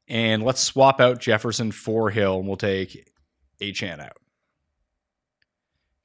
And let's swap out Jefferson for Hill, and we'll take Achane out.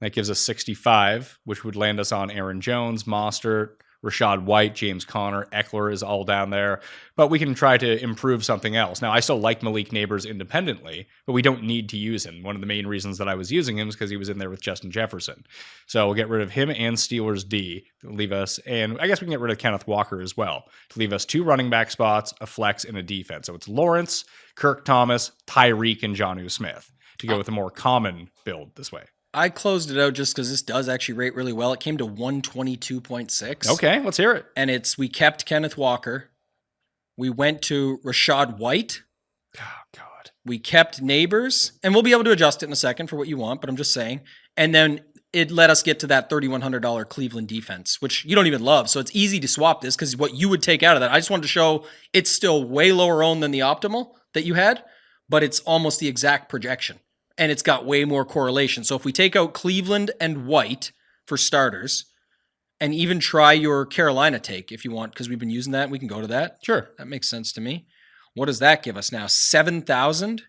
That gives us 65, which would land us on Aaron Jones, Mostert, Rashad White, James Conner, Eckler is all down there. But we can try to improve something else. Now, I still like Malik Neighbors independently, but we don't need to use him. One of the main reasons that I was using him is because he was in there with Justin Jefferson. So we'll get rid of him and Steelers D to leave us, and I guess we can get rid of Kenneth Walker as well, to leave us 2 running back spots, a flex, and a defense. So it's Lawrence, Kirk Thomas, Tyreek, and Jonnu Smith to go with a more common build this way. I closed it out just because this does actually rate really well. It came to 122.6. Okay, let's hear it. And we kept Kenneth Walker. We went to Rashad White. Oh, God. We kept Neighbors. And we'll be able to adjust it in a second for what you want, but I'm just saying. And then it let us get to that $3,100 Cleveland defense, which you don't even love. So it's easy to swap this because what you would take out of that, I just wanted to show it's still way lower owned than the optimal that you had. but it's almost the exact projection. And it's got way more correlation. So if we take out Cleveland and White for starters, and even try your Carolina take if you want, because we've been using that, we can go to that. Sure. That makes sense to me. What does that give us now? 7,000?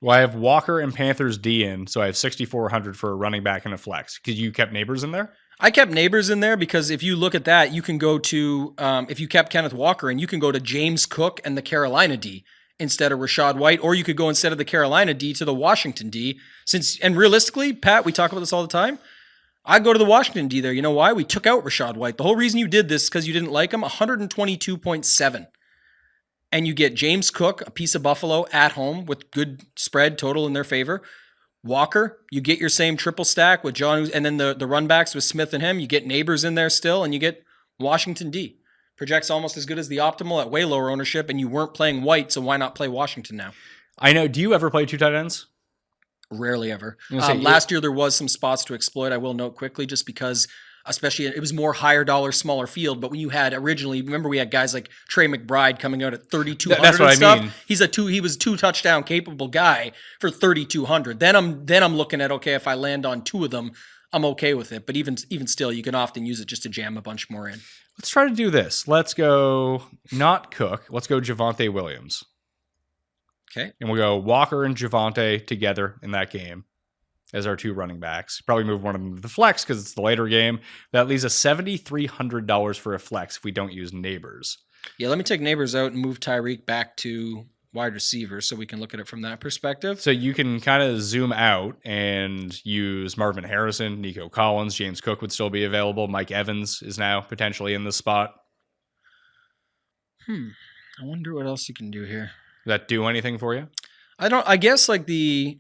Well, I have Walker and Panthers D in, so I have 6,400 for a running back and a flex. Because you kept Neighbors in there? I kept Neighbors in there because if you look at that, you can go to, if you kept Kenneth Walker, and you can go to James Cook and the Carolina D instead of Rashad White, or you could go instead of the Carolina D to the Washington D. And realistically, Pat, we talk about this all the time, I'd go to the Washington D there. You know why? We took out Rashad White. The whole reason you did this is because you didn't like him. 122.7. And you get James Cook, a piece of Buffalo at home with good spread total in their favor. Walker, you get your same triple stack with John, and then the run backs with Smith and him. You get Neighbors in there still, and you get Washington D. Projects almost as good as the optimal at way lower ownership, and you weren't playing White, so why not play Washington now? I know. Do you ever play two tight ends? Rarely ever. Last year there was some spots to exploit. I will note quickly, just because, especially it was more higher dollar, smaller field. But when you had originally, remember we had guys like Trey McBride coming out at 3,200 That's what and stuff. I mean. He was 2 touchdown capable guy for 3,200. Then I'm looking at, okay, if I land on 2 of them, I'm okay with it. But even still, you can often use it just to jam a bunch more in. Let's try to do this. Let's go not Cook. Let's go Javonte Williams. Okay. And we'll go Walker and Javonte together in that game as our 2 running backs. Probably move one of them to the flex because it's the later game. That leaves us $7,300 for a flex if we don't use Neighbors. Yeah, let me take Neighbors out and move Tyreek back to wide receiver so we can look at it from that perspective. So you can kind of zoom out and use Marvin Harrison, Nico Collins, James Cook would still be available. Mike Evans is now potentially in this spot. I wonder what else you can do here. Does that do anything for you? I guess like the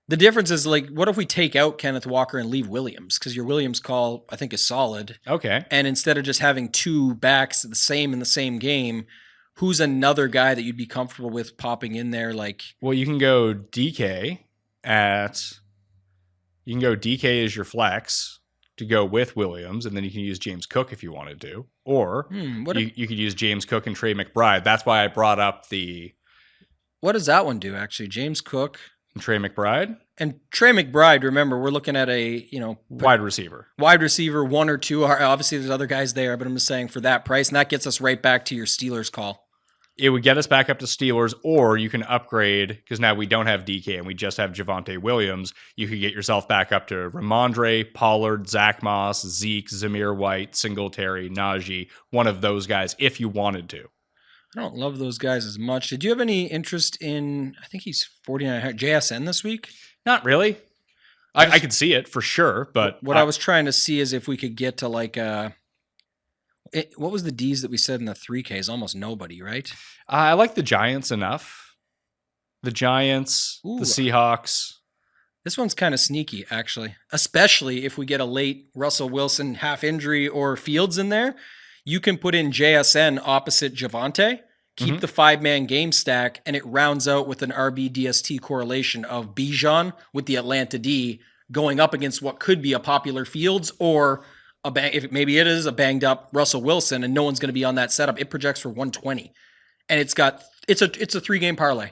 difference is like, what if we take out Kenneth Walker and leave Williams? Because your Williams call, I think, is solid. Okay. And instead of just having 2 backs in the same game, who's another guy that you'd be comfortable with popping in there? Like, Well, you can go DK as your flex to go with Williams, and then you can use James Cook if you wanted to. Or you could use James Cook and Trey McBride. That's why I brought up what does that one do, actually? James Cook and Trey McBride. And Trey McBride, remember, we're looking at a, Wide receiver. 1 or 2. Obviously, there's other guys there, but I'm just saying for that price, and that gets us right back to your Steelers call. It would get us back up to Steelers, or you can upgrade, because now we don't have DK and we just have Javonte Williams. You could get yourself back up to Ramondre, Pollard, Zach Moss, Zeke, Zamir White, Singletary, Najee, one of those guys, if you wanted to. I don't love those guys as much. Did you have any interest in, I think he's 49, JSN this week? Not really. I could see it for sure, but what I was trying to see is if we could get to like what was the D's that we said in the 3Ks? Almost nobody, right? I like the Giants enough. The Giants, Ooh. the Seahawks. This one's kind of sneaky, actually, especially if we get a late Russell Wilson half injury or Fields in there. You can put in JSN opposite Javonte, keep the 5-man game stack, and it rounds out with an RB DST correlation of Bijan with the Atlanta D going up against what could be a popular Fields or if maybe it is a banged up Russell Wilson and no one's going to be on that setup. It projects for 120, and it's a 3-game parlay.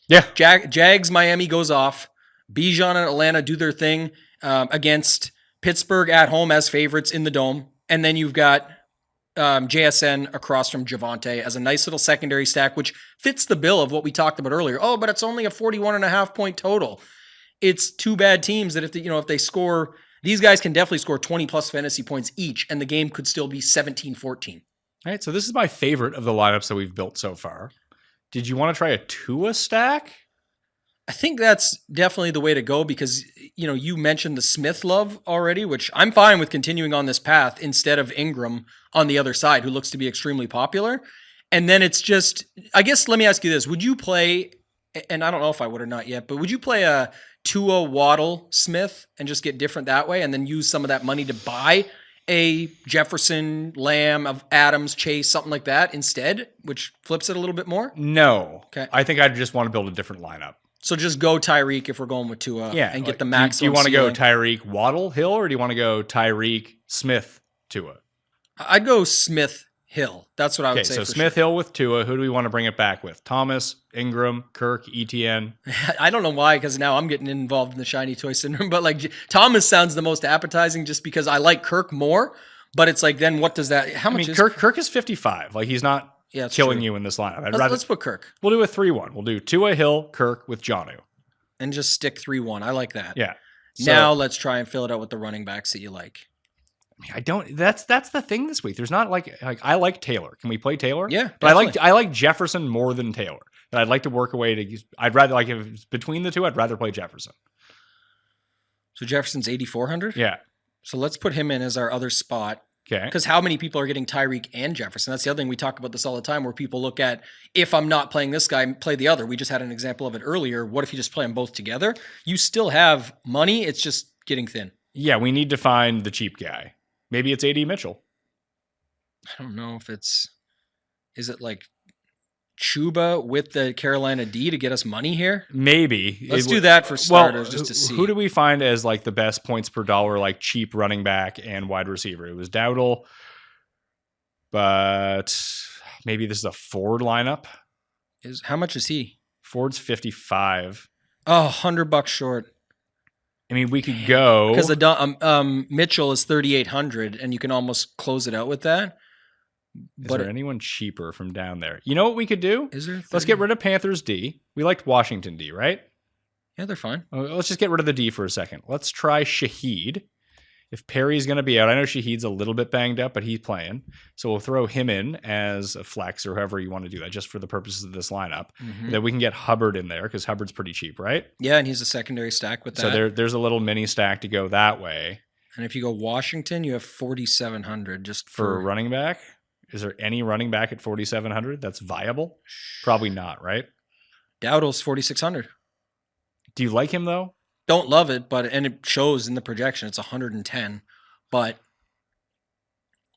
Yeah, Jags Miami goes off. Bijan and Atlanta do their thing against Pittsburgh at home as favorites in the Dome, and then you've got JSN across from Javonte as a nice little secondary stack, which fits the bill of what we talked about earlier. Oh, but it's only a 41.5 point total. It's 2 bad teams that if they score, these guys can definitely score 20 plus fantasy points each, and the game could still be 17-14. All right, so this is my favorite of the lineups that we've built so far. Did you want to try a Tua stack? I think that's definitely the way to go because, you mentioned the Smith love already, which I'm fine with continuing on this path instead of Ingram on the other side, who looks to be extremely popular. And then it's just, I guess, let me ask you this. Would you play, and I don't know if I would or not yet, but would you play a Tua Waddle Smith and just get different that way and then use some of that money to buy a Jefferson, Lamb, of Adams, Chase, something like that instead, which flips it a little bit more? No. Okay. I think I just want to build a different lineup. So just go Tyreek if we're going with Tua and get the maximum. Do you want to go ceiling. Tyreek Waddle Hill or do you want to go Tyreek Smith Tua? I'd go Smith Hill. That's what I would Okay, say. so for Smith sure. Hill with Tua. Who do we want to bring it back with? Thomas, Ingram, Kirk, ETN. I don't know why, because now I'm getting involved in the shiny toy syndrome. But like Thomas sounds the most appetizing, just because I like Kirk more. But it's like, then what does that? How I much mean, is Kirk is 55. Like, he's not Yeah, it's killing true. you in this lineup. Let's put Kirk We'll do a 3-1. We'll do Tua, Hill, Kirk with Jonnu. and just stick 3-1. I like that. Yeah. So, Now let's try and fill it out with the running backs that you like. I mean, I don't. That's the thing this week. There's not like I like Taylor. Can we play Taylor? Yeah, but definitely. I like Jefferson more than Taylor. And I'd like to work a way to. I'd rather like if it's between the two. I'd rather play Jefferson. So Jefferson's 8,400. Yeah. So let's put him in as our other spot. Okay. Because how many people are getting Tyreek and Jefferson? That's the other thing. We talk about this all the time, where people look at, if I'm not playing this guy, play the other. We just had an example of it earlier. What if you just play them both together? You still have money. It's just getting thin. Yeah, we need to find the cheap guy. Maybe it's AD Mitchell. I don't know if is it like Chuba with the Carolina D to get us money here? Maybe. Let's do that for starters, just to see. Who do we find as like the best points per dollar, like cheap running back and wide receiver? It was Dowdle, but maybe this is a Ford lineup. How much is he? Ford's 55. Oh, $100 short. I mean, we could go Because the Mitchell is 3,800, and you can almost close it out with that. Is But there anyone cheaper from down there? You know what we could do? is there? Let's 30? get rid of Panthers D. We liked Washington D, right? Yeah, they're fine. Let's just get rid of the D for a second. Let's try Shaheed. If Perry's going to be out, I know Shaheed's a little bit banged up, but he's playing. So we'll throw him in as a flex or however you want to do that, just for the purposes of this lineup. Mhm. Then we can get Hubbard in there because Hubbard's pretty cheap, right? Yeah, and he's a secondary stack with that. So there's a little mini stack to go that way. And if you go Washington, you have 4,700 just For a running back. Is there any running back at 4,700 that's viable? Probably not, right? Dowdle's 4,600. Do you like him though? Don't love it, and it shows in the projection. It's 110, but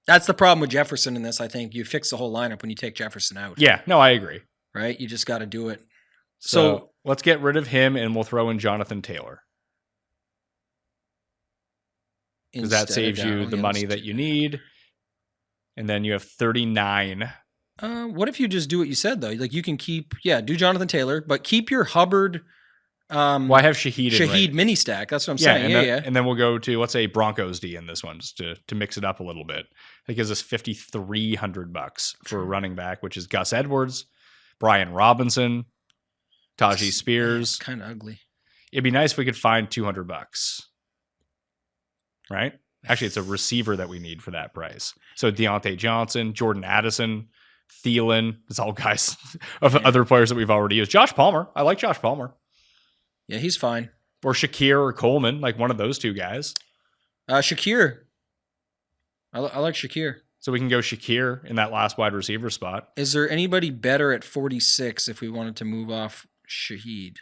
that's the problem with Jefferson in this. I think you fix the whole lineup when you take Jefferson out. Yeah, no, I agree. Right? You just got to do it. So let's get rid of him and we'll throw in Jonathan Taylor. Because that saves you the money that you need. And then you have 39. What if you just do what you said though? Like you can do Jonathan Taylor, but keep your Hubbard. Well, I have Shaheed. Shaheed mini stack. That's what I'm saying. And then we'll go to, let's say, Broncos D in this one, just to mix it up a little bit. That gives us $5,300 for a running back, which is Gus Edwards, Brian Robinson, Tajee Spears. Kind of ugly. It'd be nice if we could find $200, right? Actually, it's a receiver that we need for that price. So Deontay Johnson, Jordan Addison, Thielen. It's all guys of other players that we've already used. Josh Palmer. I like Josh Palmer. Yeah, he's fine. Or Shakir or Coleman, like one of those two guys. Shakir. I like Shakir. So we can go Shakir in that last wide receiver spot. Is there anybody better at 46 if we wanted to move off Shaheed?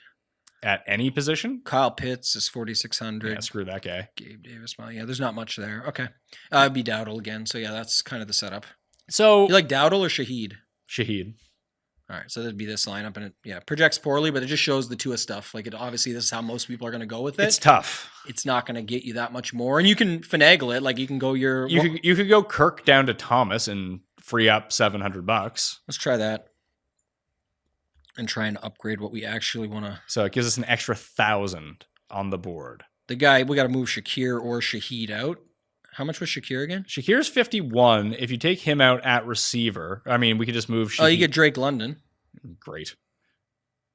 At any position? Kyle Pitts is 4,600. Yeah, screw that guy. Gabe Davis. Well, yeah, there's not much there. Okay. It'd be Dowdle again. So, yeah, that's kind of the setup. So You like Dowdle or Shaheed? Shaheed. All right, so that'd be this lineup, and it projects poorly, but it just shows the Tua stuff. Like, obviously, this is how most people are going to go with it. It's tough. It's not going to get you that much more, and you can finagle it. Like, you can go You could go Kirk down to Thomas and free up $700. Let's try that, and try and upgrade what we actually want to. So it gives us an extra 1,000 on the board. The guy we got to move Shakir or Shaheed out. How much was Shakir again? Shakir's 51. If you take him out at receiver, I mean, we could just move Shaheed. Oh, you get Drake London. Great.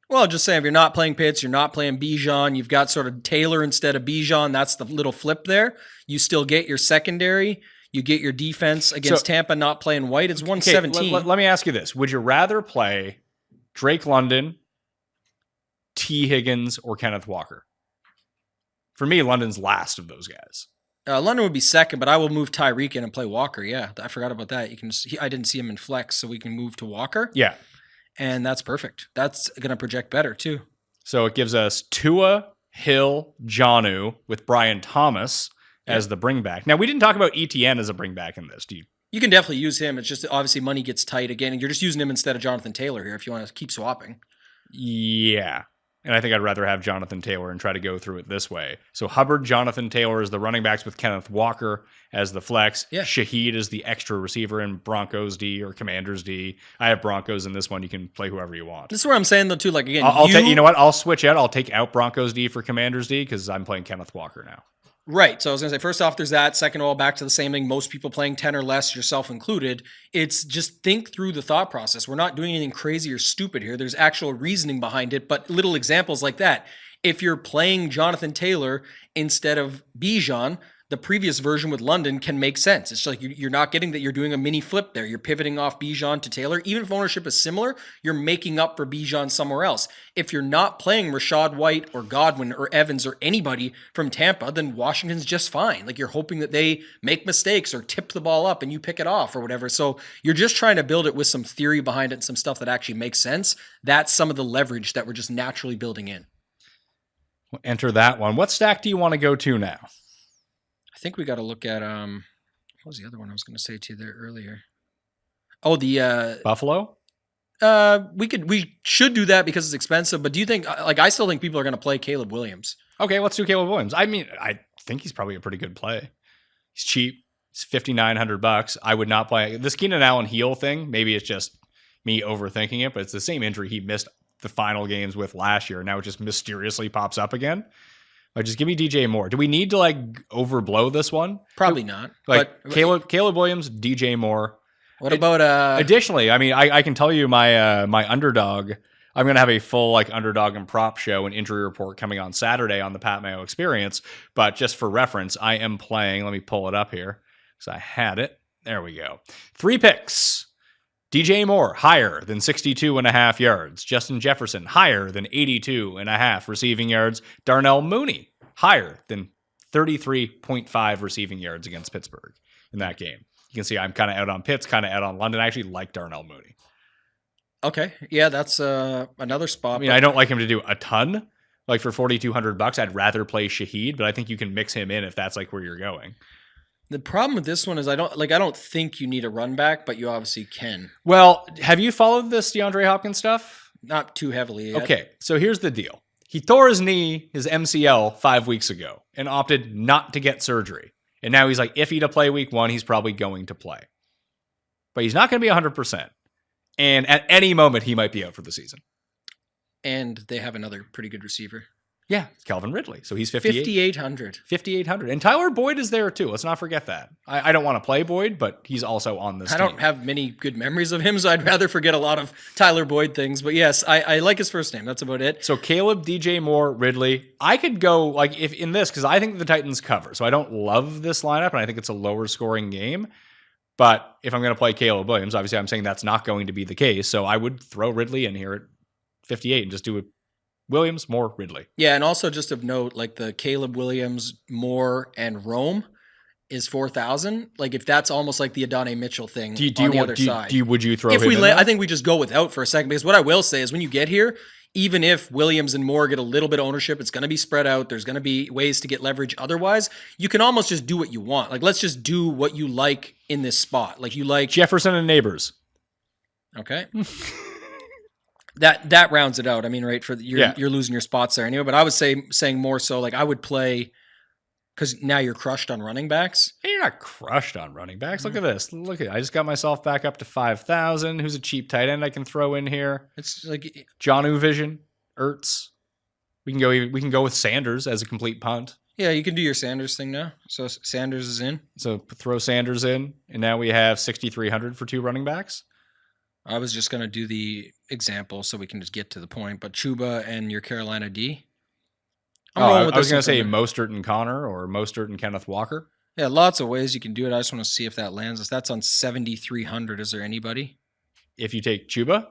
Well, just saying, if you're not playing Pitts, you're not playing Bijan, you've got sort of Taylor instead of Bijan, that's the little flip there. You still get your secondary, you get your defense against Tampa not playing White. It's 117. Let me ask you this. Would you rather play Drake London, T. Higgins, or Kenneth Walker? For me, London's last of those guys. London would be second, but I will move Tyreek in and play Walker. Yeah, I forgot about that. I didn't see him in flex, so we can move to Walker. Yeah. And that's perfect. That's going to project better, too. So it gives us Tua, Hill, Jonnu with Brian Thomas as the bring back. Now, we didn't talk about ETN as a bring back in this. You can definitely use him. It's just obviously money gets tight again, and you're just using him instead of Jonathan Taylor here if you want to keep swapping. Yeah. And I think I'd rather have Jonathan Taylor and try to go through it this way. So Hubbard, Jonathan Taylor is the running backs with Kenneth Walker as the flex. Yeah. Shaheed is the extra receiver in Broncos D or Commanders D. I have Broncos in this one. You can play whoever you want. This is where I'm saying though too. Like again, I'll take. You know what? I'll switch out. I'll take out Broncos D for Commanders D because I'm playing Kenneth Walker now. Right. So I was going to say, first off, there's that. Second of all, back to the same thing. Most people playing 10 or less, yourself included. It's just think through the thought process. We're not doing anything crazy or stupid here. There's actual reasoning behind it, but little examples like that. If you're playing Jonathan Taylor instead of Bijan, the previous version with London can make sense. It's like you're not getting that you're doing a mini flip there. You're pivoting off Bijan to Taylor. Even if ownership is similar, you're making up for Bijan somewhere else. If you're not playing Rashad White or Godwin or Evans or anybody from Tampa, then Washington's just fine. Like you're hoping that they make mistakes or tip the ball up and you pick it off or whatever. So you're just trying to build it with some theory behind it and some stuff that actually makes sense. That's some of the leverage that we're just naturally building in. We'll enter that one. What stack do you want to go to now? I think we got to look at what was the other one I was going to say to you there earlier? Oh, the Buffalo? We should do that because it's expensive, but do you think I still think people are going to play Caleb Williams? Okay, let's do Caleb Williams. I mean, I think he's probably a pretty good play. He's cheap. He's $5,900. I would not play this Keenan Allen heel thing. Maybe it's just me overthinking it, but it's the same injury he missed the final games with last year. Now it just mysteriously pops up again. Like, just give me DJ Moore. Do we need to overblow this one? Probably not. Like but Caleb Williams, DJ Moore. What about additionally? I mean, I can tell you my underdog. I'm gonna have a full underdog and prop show and injury report coming on Saturday on the Pat Mayo Experience. But just for reference, I am playing. Let me pull it up here because I had it. There we go. 3 picks. DJ Moore, higher than 62.5 yards. Justin Jefferson, higher than 82.5 receiving yards. Darnell Mooney, higher than 33.5 receiving yards against Pittsburgh in that game. You can see I'm kind of out on Pitts, kind of out on London. I actually like Darnell Mooney. Okay. Yeah, that's another spot. I mean, I don't like him to do a ton. Like for $4,200, I'd rather play Shaheed, but I think you can mix him in if that's where you're going. The problem with this one is I don't think you need a run back, but you obviously can. Well, have you followed this DeAndre Hopkins stuff? Not too heavily yet. Okay, so here's the deal. He tore his knee, his MCL, 5 weeks ago and opted not to get surgery. And now he's iffy to play week 1. He's probably going to play. But he's not going to be 100%. And at any moment, he might be out for the season. And they have another pretty good receiver. Yeah, it's Calvin Ridley. So he's 5,800. 5,800. And Tyler Boyd is there too. Let's not forget that. I don't want to play Boyd, but he's also on this team. I don't have many good memories of him, so I'd rather forget a lot of Tyler Boyd things. But yes, I like his first name. That's about it. So Caleb, DJ Moore, Ridley. I could go if in this because I think the Titans cover. So I don't love this lineup, and I think it's a lower scoring game. But if I'm going to play Caleb Williams, obviously I'm saying that's not going to be the case. So I would throw Ridley in here at 58 and just do it. Williams, Moore, Ridley. Yeah, and also just of note, the Caleb Williams, Moore, and Rome is 4,000. If that's almost like the Adonai Mitchell thing on the other side. Would you throw if him we in I there? think we just go without for a second, because what I will say is when you get here, even if Williams and Moore get a little bit of ownership, it's going to be spread out. There's going to be ways to get leverage. Otherwise, you can almost just do what you want. Let's just do what you like in this spot. You like Jefferson and Neighbors. Okay. That rounds it out. I mean, right, you're losing your spots there anyway. But I was saying more so I would play because now you're crushed on running backs. Hey, you're not crushed on running backs. Look at this. I just got myself back up to 5,000. Who's a cheap tight end I can throw in here? It's Jonnu Vision, Ertz. We can go with Sanders as a complete punt. Yeah, you can do your Sanders thing now. So Sanders is in. So throw Sanders in, and now we have 6,300 for 2 running backs. I was just going to do the example so we can just get to the point. But Chuba and your Carolina D. I was going to say Mostert and Connor or Mostert and Kenneth Walker. Yeah, lots of ways you can do it. I just want to see if that lands us. That's on 7,300. Is there anybody? If you take Chuba?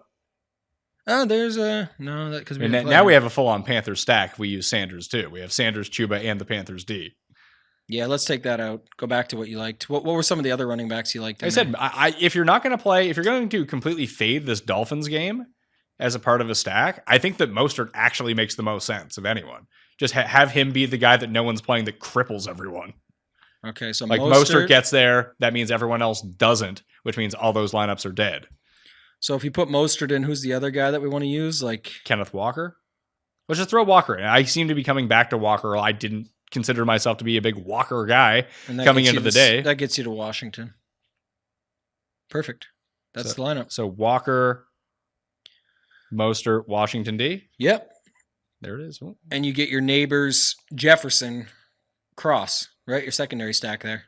There's a... No, because now we have a full-on Panthers stack. We use Sanders, too. We have Sanders, Chuba, and the Panthers D. Yeah, let's take that out. Go back to what you liked. What were some of the other running backs you liked? I said, if you're not going to play, if you're going to completely fade this Dolphins game as a part of a stack, I think that Mostert actually makes the most sense of anyone. Just have him be the guy that no one's playing that cripples everyone. Okay, so Mostert gets there. That means everyone else doesn't, which means all those lineups are dead. So if you put Mostert in, who's the other guy that we want to use? Kenneth Walker. Let's just throw Walker in. I seem to be coming back to Walker. I didn't consider myself to be a big Walker guy And that coming gets into you the day. That gets you to Washington. Perfect. That's the lineup. So Walker, Mostert, Washington D. Yep. There it is. Ooh. And you get your neighbors Jefferson, Cross, right? Your secondary stack there.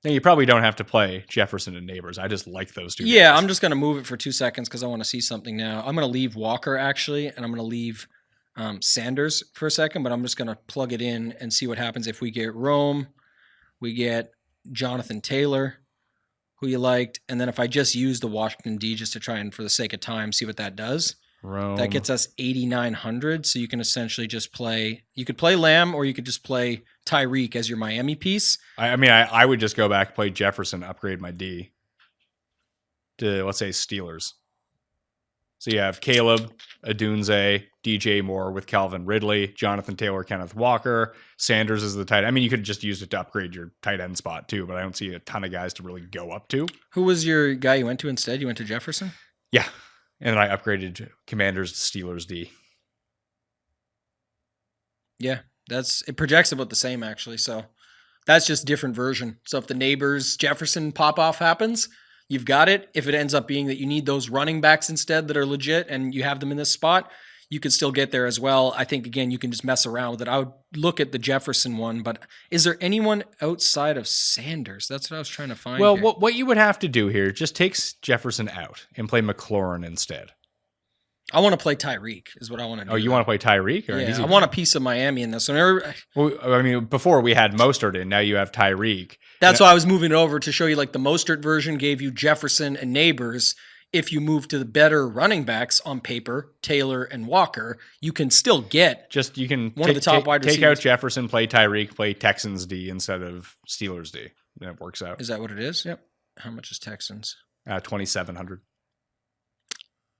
Now, you probably don't have to play Jefferson and Neighbors. I just like those two. Yeah, guys. I'm just going to move it for 2 seconds because I want to see something now. I'm going to leave Walker, actually, and I'm going to leave Sanders for a second, but I'm just going to plug it in and see what happens if we get Rome, we get Jonathan Taylor, who you liked, and then if I just use the Washington D just to try and, for the sake of time, see what that does. Rome. That gets us 8,900, so you can essentially just play, you could play Lamb or you could just play Tyreek as your Miami piece. I would just go back, play Jefferson, upgrade my D to, let's say, Steelers. So you have Caleb, Adunze, DJ Moore with Calvin Ridley, Jonathan Taylor, Kenneth Walker, Sanders is the tight end. I mean, you could just use it to upgrade your tight end spot too, but I don't see a ton of guys to really go up to. Who was your guy you went to instead? You went to Jefferson? Yeah. And then I upgraded Commanders to Steelers D. Yeah, it projects about the same actually. So that's just different version. So if the neighbors Jefferson pop off happens, you've got it. If it ends up being that you need those running backs instead that are legit and you have them in this spot, you could still get there as well. I think, again, you can just mess around with it. I would look at the Jefferson one, but is there anyone outside of Sanders? That's what I was trying to find. Well, here. what you would have to do here, just takes Jefferson out and play McLaurin instead. I want to play Tyreek is what I want to do. Oh, you want to play Tyreek? Or Yeah, I want a piece of Miami in this one. Well, I mean, before we had Mostert in, now you have Tyreek. That's why I was moving it over to show you like the Mostert version gave you Jefferson and Neighbors. If you move to the better running backs on paper, Taylor and Walker, you can still get you can one of the top wide take receivers. out Jefferson, play Tyreek, play Texans D instead of Steelers D. That works out. Is that what it is? Yep. How much is Texans? 2,700.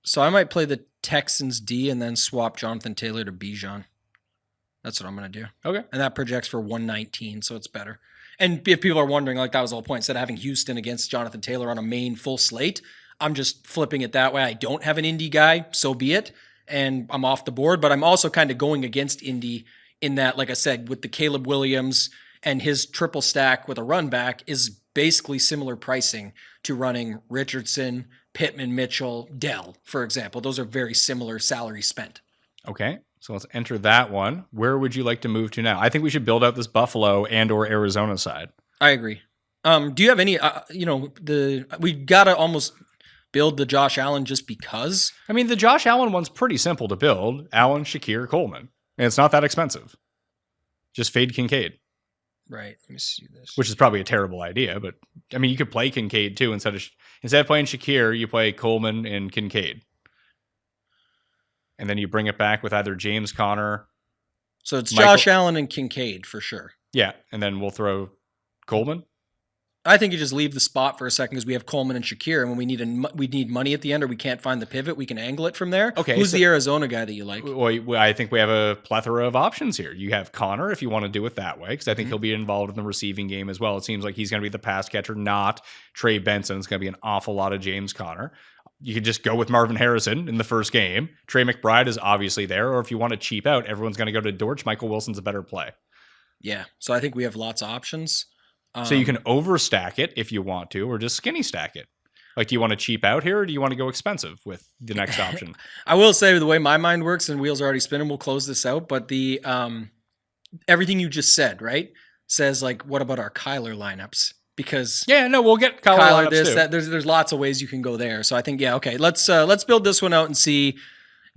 So I might play the Texans D and then swap Jonathan Taylor to Bijan. That's what I'm going to do. Okay. And that projects for 119, so it's better. And if people are wondering, like that was the whole point, instead of having Houston against Jonathan Taylor on a main full slate, I'm just flipping it that way. I don't have an Indy guy, so be it. And I'm off the board, but I'm also kind of going against Indy in that, like I said, with the Caleb Williams and his triple stack with a run back is basically similar pricing to running Richardson, Pittman, Mitchell, Dell, for example. Those are very similar salary spent. Okay. So let's enter that one. Where would you like to move to now? I think we should build out this Buffalo and or Arizona side. I agree. Do you have any, we got to almost build the Josh Allen just because? I mean, the Josh Allen one's pretty simple to build. Allen, Shakir, Coleman. And it's not that expensive. Just fade Kincaid. Right. Let me see this. Which is probably a terrible idea, but I mean, you could play Kincaid too. Instead of playing Shakir, you play Coleman and Kincaid. And then you bring it back with either James Conner. So it's Josh Allen and Kincaid for sure. Yeah. And then we'll throw Coleman. I think you just leave the spot for a second because we have Coleman and Shakir, and when we need money at the end or we can't find the pivot, we can angle it from there. Okay, who's the Arizona guy that you like? Well, I think we have a plethora of options here. You have Connor if you want to do it that way, because I think he'll be involved in the receiving game as well. It seems like he's going to be the pass catcher, not Trey Benson. It's going to be an awful lot of James Conner. You could just go with Marvin Harrison in the first game. Trey McBride is obviously there, or if you want to cheap out, everyone's going to go to Dortch. Michael Wilson's a better play. Yeah, so I think we have lots of options. So you can overstack it if you want to, or just skinny stack it. Like, do you want to cheap out here, or do you want to go expensive with the next option? I will say the way my mind works, and wheels are already spinning, we'll close this out. But the everything you just said, right, says like, what about our Kyler lineups? Because we'll get Kyler this, too. that. There's lots of ways you can go there. So I think okay, let's build this one out and see.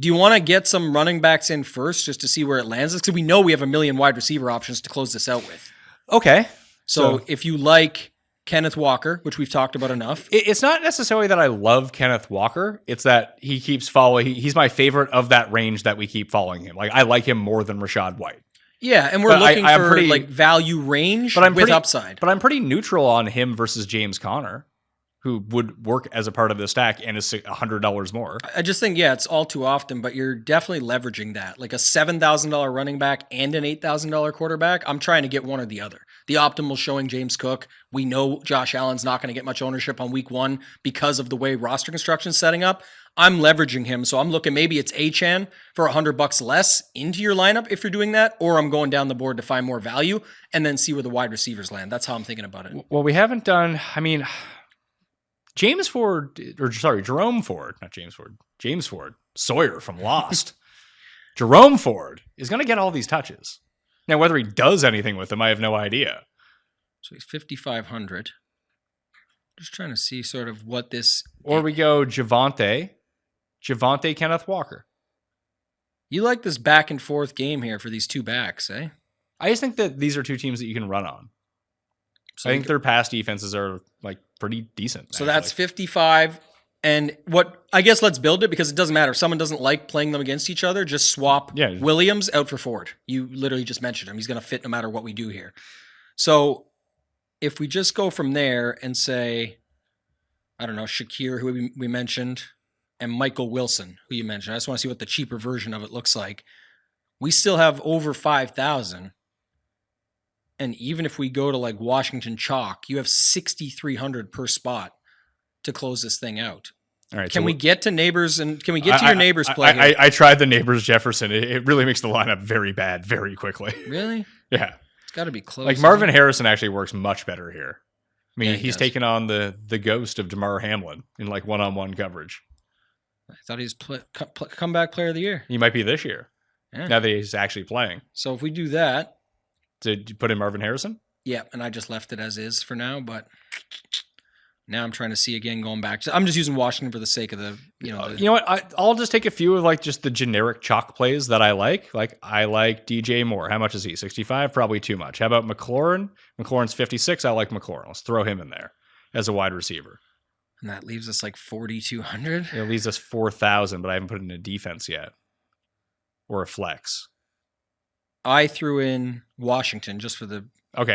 Do you want to get some running backs in first just to see where it lands? Because we know we have a million wide receiver options to close this out with. Okay. So if you like Kenneth Walker, which we've talked about enough. It's not necessarily that I love Kenneth Walker. It's that he keeps following. He's my favorite of that range that we keep following him. Like, I like him more than Rashad White. Yeah, and we're looking for like value range with upside. But I'm pretty neutral on him versus James Conner, who would work as a part of the stack and is $100 more. I just think, it's all too often, but you're definitely leveraging that. Like a $7,000 running back and an $8,000 quarterback, I'm trying to get one or the other. The optimal showing James Cook. We know Josh Allen's not going to get much ownership on week 1 because of the way roster construction is setting up. I'm leveraging him, so I'm looking, maybe it's Achane for $100 less into your lineup if you're doing that, or I'm going down the board to find more value and then see where the wide receivers land. That's how I'm thinking about it. Well, we haven't done, Jerome Ford, not James Ford, James Ford, Sawyer from Lost. Jerome Ford is going to get all these touches. Now, whether he does anything with them, I have no idea. So he's 5,500. Just trying to see sort of what this... Or we go Javonte, Kenneth Walker. You like this back and forth game here for these two backs, eh? I just think that these are two teams that you can run on. So I think their pass defenses are like pretty decent. So that's 55. And I guess let's build it because it doesn't matter. If someone doesn't like playing them against each other, just swap Williams out for Ford. You literally just mentioned him. He's going to fit no matter what we do here. So if we just go from there and say, I don't know, Shakir, who we mentioned, and Michael Wilson, who you mentioned. I just want to see what the cheaper version of it looks like. We still have over 5,000. And even if we go to like Washington Chalk, you have 6,300 per spot to close this thing out. All right. Can we get to neighbors and can we get to your neighbors play here? I tried the neighbors Jefferson. It really makes the lineup very bad very quickly. Really? Yeah. It's got to be close. Like Marvin Harrison actually works much better here. I mean, Yeah, he's taken on the ghost of DeMar Hamlin in like one-on-one coverage. I thought he's comeback player of the year. He might be this year. Yeah. Now that he's actually playing. So if we do that. Did you put in Marvin Harrison? Yeah, and I just left it as is for now, but now I'm trying to see again going back. So I'm just using Washington for the sake of the. You know what? I'll just take a few of like just the generic chalk plays that I like. Like I like DJ Moore. How much is he? 65? Probably too much. How about McLaurin? McLaurin's 56. I like McLaurin. Let's throw him in there as a wide receiver. And that leaves us like 4,200. It leaves us 4,000, but I haven't put in a defense yet or a flex. I threw in Washington just for the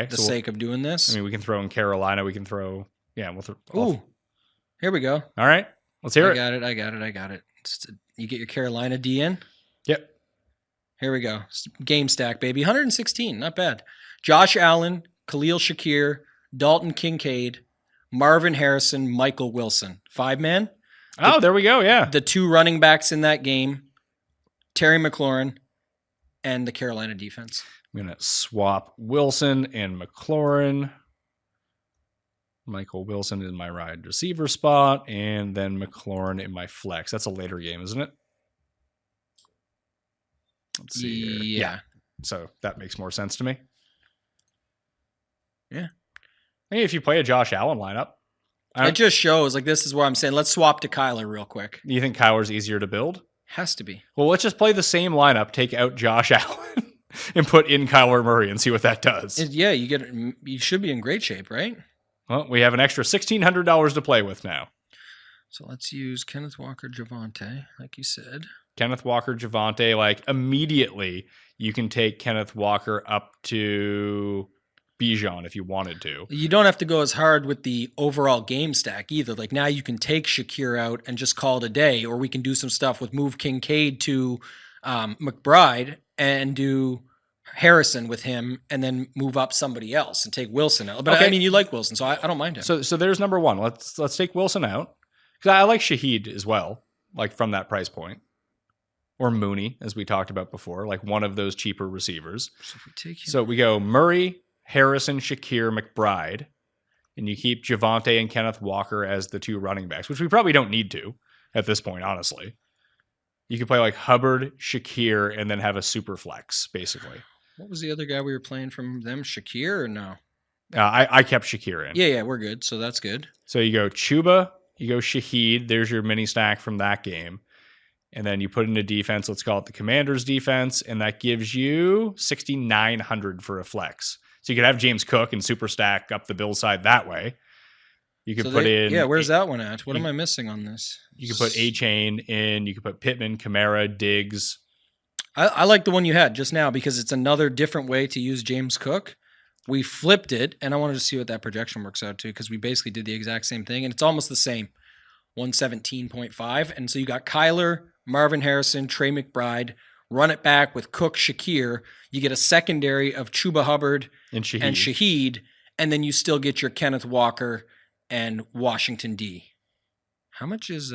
sake of doing this. I mean, we can throw in Carolina. We can throw, we'll throw. Ooh, here we go. All right, let's hear it. I got it. You get your Carolina D in? Yep. Here we go. Game stack, baby. 116, not bad. Josh Allen, Khalil Shakir, Dalton Kincaid, Marvin Harrison, Michael Wilson. 5-man. Oh, there we go, yeah. The 2 running backs in that game, Terry McLaurin, and the Carolina defense. I'm going to swap Wilson and McLaurin. Michael Wilson in my wide receiver spot, and then McLaurin in my flex. That's a later game, isn't it? Let's see here. Yeah. So that makes more sense to me. Yeah. Hey, if you play a Josh Allen lineup. It just shows, like, this is where I'm saying, let's swap to Kyler real quick. You think Kyler's easier to build? Has to be. Well, let's just play the same lineup, take out Josh Allen, and put in Kyler Murray and see what that does. You should be in great shape, right? Well, we have an extra $1,600 to play with now. So let's use Kenneth Walker, Javonte, like you said. Kenneth Walker, Javonte, like immediately you can take Kenneth Walker up to Bijan if you wanted to. You don't have to go as hard with the overall game stack either. Like now you can take Shakir out and just call it a day, or we can do some stuff with move Kincaid to McBride and do Harrison with him and then move up somebody else and take Wilson out. But okay. I mean, you like Wilson, so I don't mind him. So there's number one. Let's take Wilson out. Because I like Shaheed as well, like from that price point. Or Mooney, as we talked about before, like one of those cheaper receivers. So we go Murray, Harrison, Shakir, McBride, and you keep Javonte and Kenneth Walker as the 2 running backs, which we probably don't need to at this point, honestly. You could play like Hubbard, Shakir, and then have a super flex, basically. What was the other guy we were playing from them? Shakir or no? I kept Shakir in. Yeah, we're good. So that's good. So you go Chuba, you go Shaheed. There's your mini stack from that game. And then you put in a defense, let's call it the Commanders defense, and that gives you 6,900 for a flex. So you could have James Cook and super stack up the Bill side that way. You could put in... Yeah, where's that one at? What am I missing on this? You could put A-Chain in. You could put Pittman, Kamara, Diggs. I like the one you had just now because it's another different way to use James Cook. We flipped it, and I wanted to see what that projection works out to because we basically did the exact same thing, and it's almost the same, 117.5. And so you got Kyler, Marvin Harrison, Trey McBride, run it back with Cook, Shakir. You get a secondary of Chuba Hubbard And Shaheed, and then you still get your Kenneth Walker and Washington D. How much is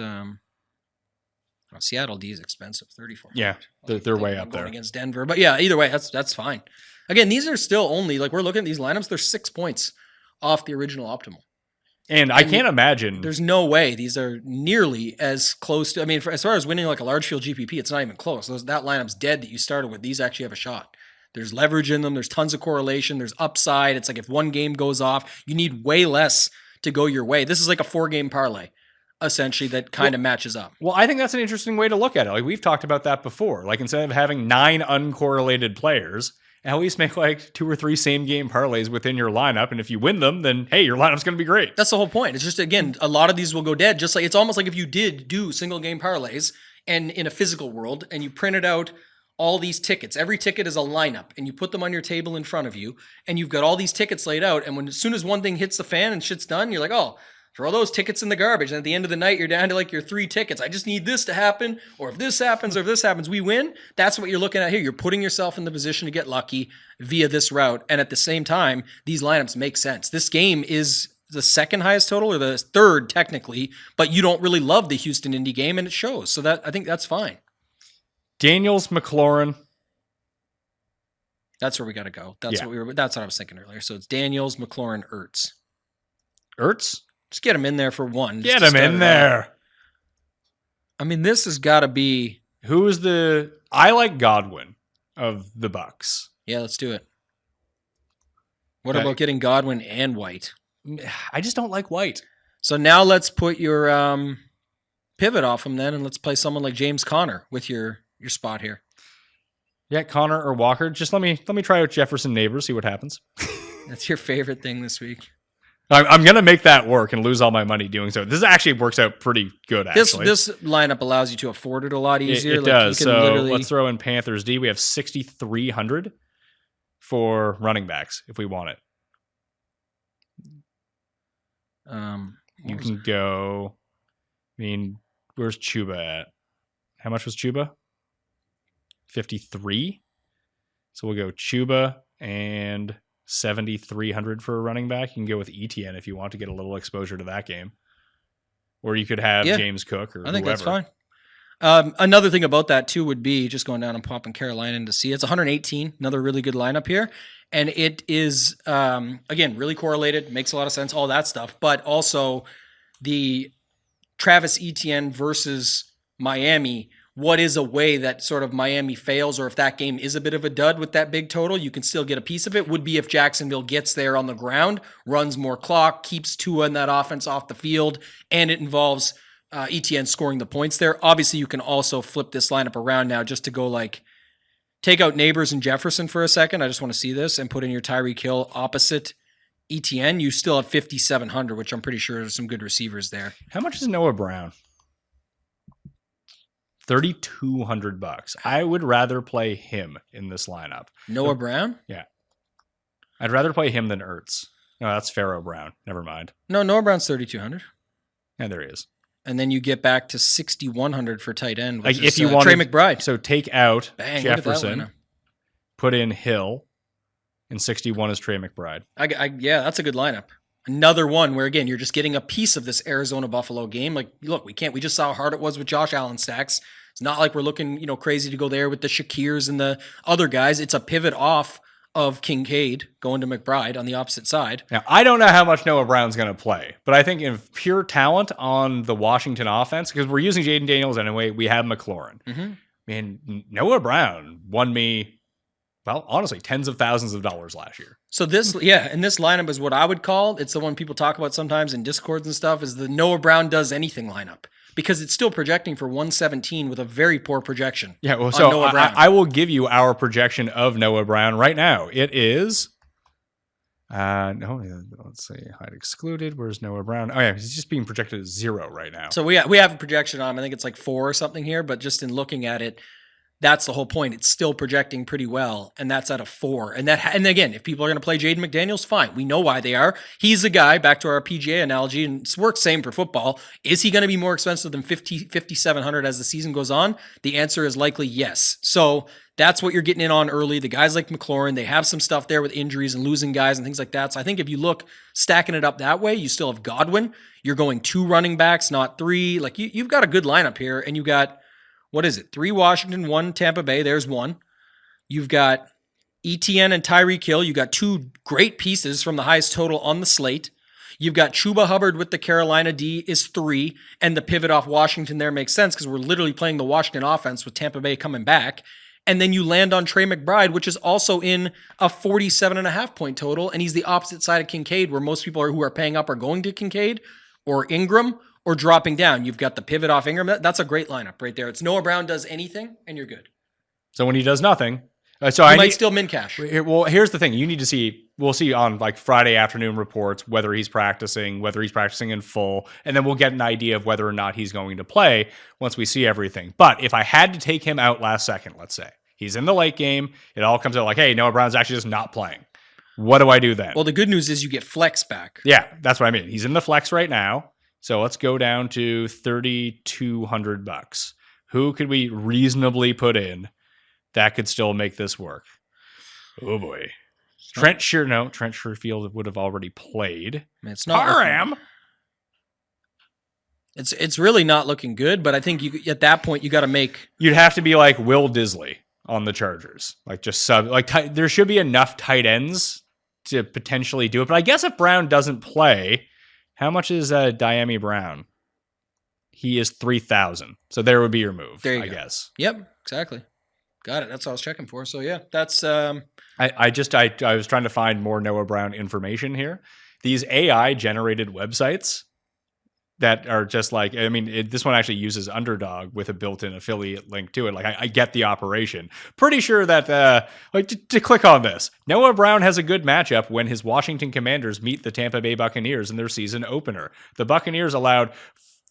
Seattle D is expensive, 34. Yeah, they're way up there against Denver. But yeah, either way, that's fine. Again, these are still only we're looking at these lineups. They're 6 points off the original optimal. And I can't imagine. There's no way these are nearly as close to. I mean, as far as winning like a large field GPP, it's not even close. That lineup's dead that you started with. These actually have a shot. There's leverage in them. There's tons of correlation. There's upside. It's like if one game goes off, you need way less to go your way. This is like a 4-game parlay, essentially, that kind of matches up. Well, I think that's an interesting way to look at it. Like we've talked about that before. Like instead of having 9 uncorrelated players, at least make like 2 or 3 same game parlays within your lineup. And if you win them, then hey, your lineup's going to be great. That's the whole point. It's just, again, a lot of these will go dead. Just like it's almost like if you did do single game parlays and in a physical world and you printed out all these tickets. Every ticket is a lineup, and you put them on your table in front of you, and you've got all these tickets laid out. And as soon as one thing hits the fan and shit's done, you're like, oh, throw those tickets in the garbage. And at the end of the night, you're down to like your 3 tickets. I just need this to happen, or if this happens, we win. That's what you're looking at here. You're putting yourself in the position to get lucky via this route. And at the same time, these lineups make sense. This game is the second highest total, or the third technically, but you don't really love the Houston Indy game, and it shows. So that I think that's fine. Daniels, McLaurin. That's where we got to go. That's what I was thinking earlier. So it's Daniels, McLaurin, Ertz. Ertz? Just get him in there for one. Get him in there. I mean, this has got to be. I like Godwin of the Bucks. Yeah, let's do it. What about getting Godwin and White? I just don't like White. So now let's put your pivot off him then, and let's play someone like James Conner with your spot here. Yeah, Connor or Walker. Just let me try out Jefferson Neighbors, see what happens. That's your favorite thing this week. I'm going to make that work and lose all my money doing so. This actually works out pretty good, actually. This lineup allows you to afford it a lot easier. It does. So let's throw in Panthers D. We have 6,300 for running backs if we want it. You can go. I mean, where's Chuba at? How much was Chuba? 53. So we'll go Chuba and 7,300 for a running back. You can go with ETN if you want to get a little exposure to that game. Or you could have James Cook or I think whoever. That's fine. Another thing about that too would be just going down and popping Carolina into C. It's 118, another really good lineup here. And it is, again, really correlated, makes a lot of sense, all that stuff. But also the Travis Etienne versus Miami, what is a way that sort of Miami fails, or if that game is a bit of a dud with that big total, you can still get a piece of it, would be if Jacksonville gets there on the ground, runs more clock, keeps Tua in that offense off the field, and it involves Etienne scoring the points there. Obviously, you can also flip this lineup around now just to go like, take out Neighbors and Jefferson for a second. I just want to see this, and put in your Tyreek Hill opposite Etienne. You still have 5,700, which I'm pretty sure there's some good receivers there. How much is Noah Brown? $3,200. I would rather play him in this lineup. Noah Brown? Yeah. I'd rather play him than Ertz. No, that's Pharaoh Brown. Never mind. No, Noah Brown's 3,200. Yeah, there he is. And then you get back to 6,100 for tight end, which like is if you want Trey McBride. So take out Bang, Jefferson, put in Hill, and 61 is Trey McBride. Yeah, that's a good lineup. Another one where, again, you're just getting a piece of this Arizona-Buffalo game. Like, look, we just saw how hard it was with Josh Allen stacks. It's not like we're looking, crazy to go there with the Shakirs and the other guys. It's a pivot off of Kincaid going to McBride on the opposite side. Now, I don't know how much Noah Brown's going to play, but I think in pure talent on the Washington offense, because we're using Jaden Daniels anyway, we have McLaurin. Mm-hmm. Man, Noah Brown won me, well, honestly, tens of thousands of dollars last year. So this lineup is what I would call, it's the one people talk about sometimes in Discords and stuff, is the Noah Brown does anything lineup. Because it's still projecting for 117 with a very poor projection. Yeah, well, so I will give you our projection of Noah Brown right now. It is, let's see, hide excluded. Where's Noah Brown? Oh yeah, he's just being projected as 0 right now. So we have a projection on him. I think it's like 4 or something here, but just in looking at it, that's the whole point. It's still projecting pretty well, and that's at a 4. And again, if people are going to play Jaden McDaniels, fine. We know why they are. He's a guy, back to our PGA analogy, and it works same for football. Is he going to be more expensive than 5,700 as the season goes on? The answer is likely yes. So that's what you're getting in on early. The guys like McLaurin, they have some stuff there with injuries and losing guys and things like that. So I think if you look stacking it up that way, you still have Godwin. You're going 2 running backs, not 3. Like you've got a good lineup here, and you got, what is it? 3 Washington, 1 Tampa Bay. There's 1. You've got ETN and Tyreek Hill. You got 2 great pieces from the highest total on the slate. You've got Chuba Hubbard with the Carolina D is 3, and the pivot off Washington there makes sense because we're literally playing the Washington offense with Tampa Bay coming back. And then you land on Trey McBride, which is also in a 47.5 point total, and he's the opposite side of Kincaid, where most people who are paying up are going to Kincaid or Ingram or dropping down. You've got the pivot off Ingram. That's a great lineup right there. It's Noah Brown does anything, and you're good. So when he does nothing, You might still min cash. Well, here's the thing. You need to see, we'll see on like Friday afternoon reports whether he's practicing in full, and then we'll get an idea of whether or not he's going to play once we see everything. But if I had to take him out last second, let's say, he's in the late game, it all comes out like, hey, Noah Brown's actually just not playing. What do I do then? Well, the good news is you get flex back. Yeah, that's what I mean. He's in the flex right now. So let's go down to $3,200. Who could we reasonably put in that could still make this work? Oh boy. Trent Sherfield would have already played. It's not Parham. It's really not looking good, but I think at that point you got to make. You'd have to be like Will Disley on the Chargers, like just there should be enough tight ends to potentially do it. But I guess if Brown doesn't play, how much is Diami Brown? He is 3,000. So there would be your move. There you go. Guess. Yep, exactly. Got it. That's what I was checking for. So yeah, that's. I was trying to find more Noah Brown information here. These AI generated websites that are just like, I mean, this one actually uses Underdog with a built-in affiliate link to it. Like, I get the operation. Pretty sure that, to click on this, Noah Brown has a good matchup when his Washington Commanders meet the Tampa Bay Buccaneers in their season opener. The Buccaneers allowed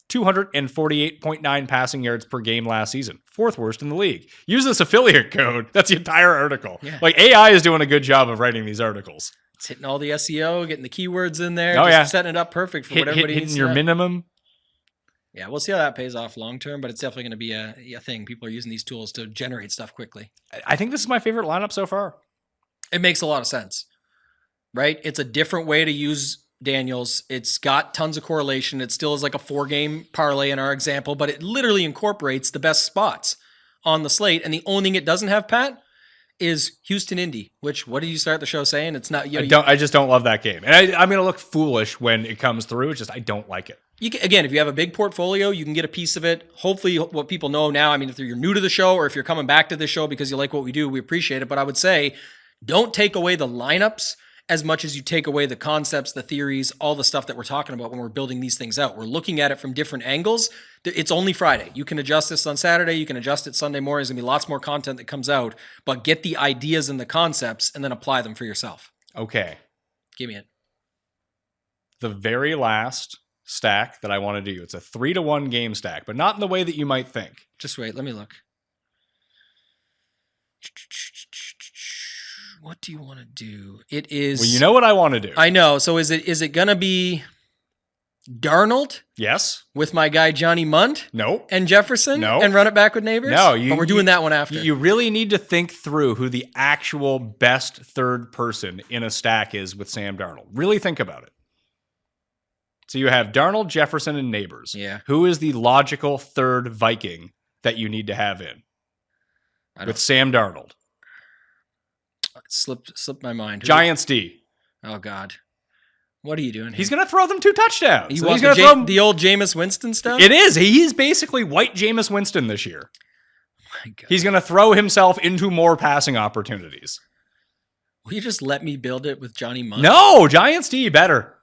248.9 passing yards per game last season, 4th worst in the league. Use this affiliate code. That's the entire article. Yeah. Like, AI is doing a good job of writing these articles. It's hitting all the SEO, getting the keywords in there, setting it up perfect for what everybody needs. Hitting your minimum. Yeah, we'll see how that pays off long term, but it's definitely going to be a thing. People are using these tools to generate stuff quickly. I think this is my favorite lineup so far. It makes a lot of sense, right? It's a different way to use Daniels. It's got tons of correlation. It still is like a 4-game parlay in our example, but it literally incorporates the best spots on the slate. And the only thing it doesn't have, Pat, is Houston Indy, which, what did you start the show saying? It's not, I just don't love that game. And I'm going to look foolish when it comes through. It's just, I don't like it. Again, if you have a big portfolio, you can get a piece of it. Hopefully what people know now, I mean, if you're new to the show or if you're coming back to the show because you like what we do, we appreciate it. But I would say, don't take away the lineups as much as you take away the concepts, the theories, all the stuff that we're talking about when we're building these things out. We're looking at it from different angles. It's only Friday. You can adjust this on Saturday. You can adjust it Sunday morning. There's going to be lots more content that comes out, but get the ideas and the concepts and then apply them for yourself. Okay. Give me it. The very last stack that I want to do. It's a 3-1 game stack, but not in the way that you might think. Just wait. Let me look. What do you want to do? It is. Well, you know what I want to do. I know. So is it going to be Darnold? Yes. With my guy Johnny Munt? No. And Jefferson? No. And run it back with Neighbors? No. But we're doing that one after. You really need to think through who the actual best third person in a stack is with Sam Darnold. Really think about it. So you have Darnold, Jefferson, and Neighbors. Yeah. Who is the logical third Viking that you need to have in with Sam Darnold? Slipped my mind. Giants D. Oh, God. What are you doing here? He's going to throw them 2 touchdowns. He's going to throw the old Jameis Winston stuff? It is. He's basically white Jameis Winston this year. My God. He's going to throw himself into more passing opportunities. Will you just let me build it with Johnny Munt? No, Giants D better.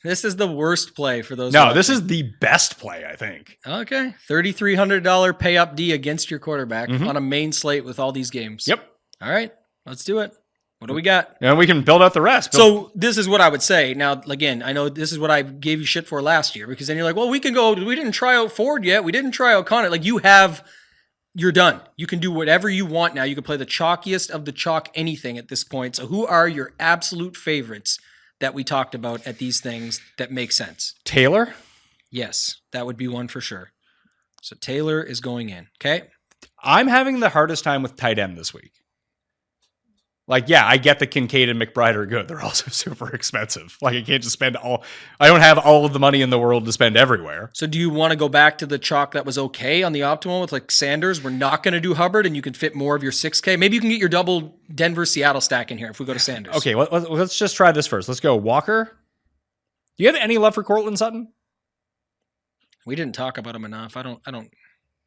This is the worst play for those. No, this is the best play, I think. Okay. $3,300 pay up D against your quarterback on a main slate with all these games. Yep. All right. Let's do it. What do we got? And we can build out the rest. So this is what I would say. Now, again, I know this is what I gave you shit for last year because then you're like, well, we didn't try out Ford yet. We didn't try out Connor. Like you have you're done. You can do whatever you want now. You can play the chalkiest of the chalk anything at this point. So who are your absolute favorites that we talked about at these things that make sense? Taylor? Yes, that would be one for sure. So Taylor is going in. Okay. I'm having the hardest time with tight end this week. Like, yeah, I get the Kincaid and McBride are good. They're also super expensive. Like, I can't just spend I don't have all of the money in the world to spend everywhere. So do you want to go back to the chalk that was okay on the optimal with like Sanders? We're not going to do Hubbard and you can fit more of your 6K. Maybe you can get your double Denver-Seattle stack in here if we go to Sanders. Okay, let's just try this first. Let's go Walker. Do you have any love for Cortland Sutton? We didn't talk about him enough. I don't.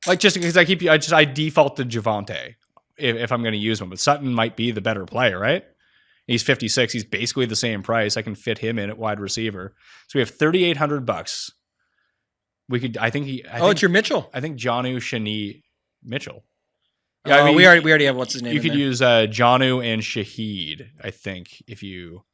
Like, just because I default to Javonte if I'm going to use him. But Sutton might be the better player, right? He's 56. He's basically the same price. I can fit him in at wide receiver. So we have $3,800. We could. It's your Mitchell. I think Jonnu Shani Mitchell. Yeah, I mean, we already have what's his name. You could use Jonnu and Shaheed. I think if you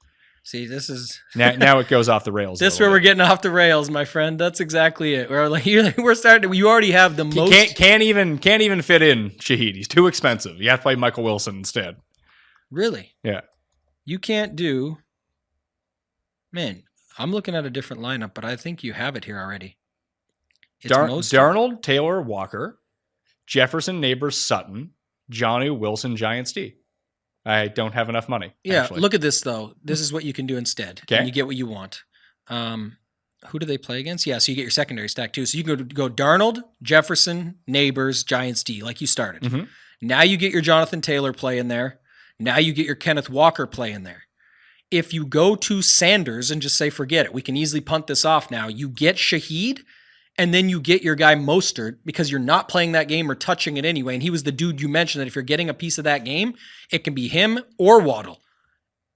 see, this is now it goes off the rails. This is where we're getting off the rails, my friend. That's exactly it. We're starting. You already have the most. Can't even fit in Shaheed. He's too expensive. You have to play Michael Wilson instead. Really? Yeah. You can't do. Man, I'm looking at a different lineup, but I think you have it here already. It's Darnold, Taylor, Walker, Jefferson, Neighbors, Sutton, Jonnu, Wilson, Giants D. I don't have enough money. Yeah, actually. Look at this, though. This is what you can do instead. Okay. And you get what you want. Who do they play against? Yeah, so you get your secondary stack, too. So you can go Darnold, Jefferson, Neighbors, Giants D, like you started. Mm-hmm. Now you get your Jonathan Taylor play in there. Now you get your Kenneth Walker play in there. If you go to Sanders and just say, forget it, we can easily punt this off now, you get Shaheed, and then you get your guy Mostert because you're not playing that game or touching it anyway. And he was the dude you mentioned that if you're getting a piece of that game, it can be him or Waddle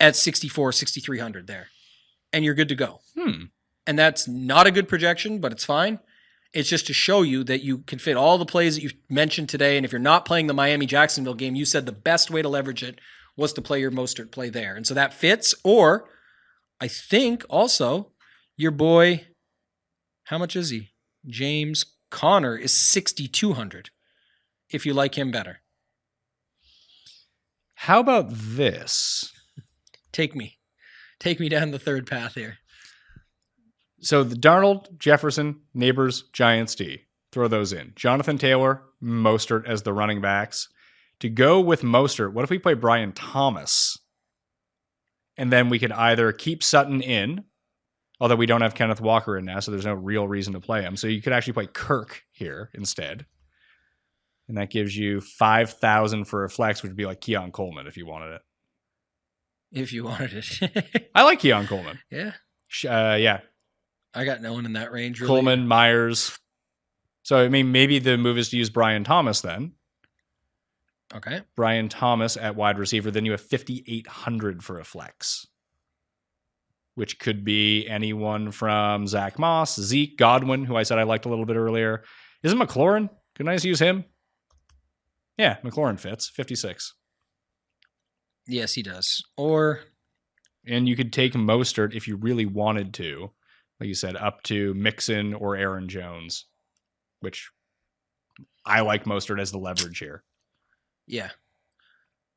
at 6,300 there. And you're good to go. And that's not a good projection, but it's fine. It's just to show you that you can fit all the plays that you mentioned today. And if you're not playing the Miami-Jacksonville game, you said the best way to leverage it was to play your Mostert play there. And so that fits. Or I think also your boy, how much is he? James Conner is 6,200 if you like him better. How about this? Take me down the third path here. So the Darnold, Jefferson, Neighbors, Giants D. Throw those in. Jonathan Taylor, Mostert as the running backs. To go with Mostert, what if we play Brian Thomas? And then we could either keep Sutton in, although we don't have Kenneth Walker in now, so there's no real reason to play him. So you could actually play Kirk here instead. And that gives you 5,000 for a flex, which would be like Keon Coleman if you wanted it. If you wanted it. I like Keon Coleman. Yeah. Yeah. I got no one in that range. Really. Coleman, Myers. So, I mean, maybe the move is to use Brian Thomas then. Okay. Brian Thomas at wide receiver. Then you have 5,800 for a flex, which could be anyone from Zach Moss, Zeke, Godwin, who I said I liked a little bit earlier. Isn't McLaurin? Could I just use him? Yeah, McLaurin fits. 56. Yes, he does. And you could take Mostert if you really wanted to, like you said, up to Mixon or Aaron Jones, which I like Mostert as the leverage here. Yeah.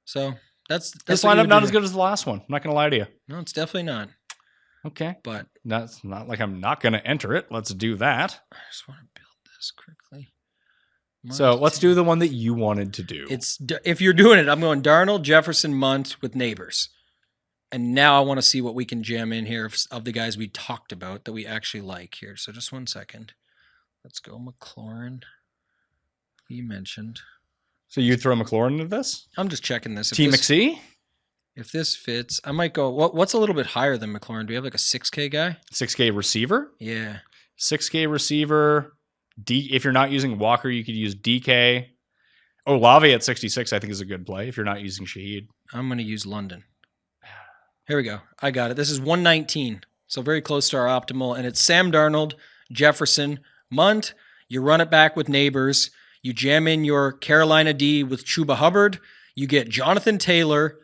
So that's this lineup not as good as the last one. I'm not going to lie to you. No, it's definitely not. Okay. But that's not like I'm not going to enter it. Let's do that. I just want to build this quickly. So let's do the one that you wanted to do. If you're doing it, I'm going Darnold, Jefferson, Munt with Neighbors. And now I want to see what we can jam in here of the guys we talked about that we actually like here. So just 1 second. Let's go McLaurin. He mentioned. So you'd throw McLaurin into this? I'm just checking this. T McC? If this fits, I might go. What's a little bit higher than McLaurin? Do we have like a 6K guy? 6K receiver? Yeah. 6K receiver. If you're not using Walker, you could use DK. Olave at 66, I think, is a good play if you're not using Shaheed. I'm going to use London. Here we go. I got it. This is 119, so very close to our optimal. And it's Sam Darnold, Jefferson, Munt. You run it back with Neighbors. You jam in your Carolina D with Chuba Hubbard. You get Jonathan Taylor,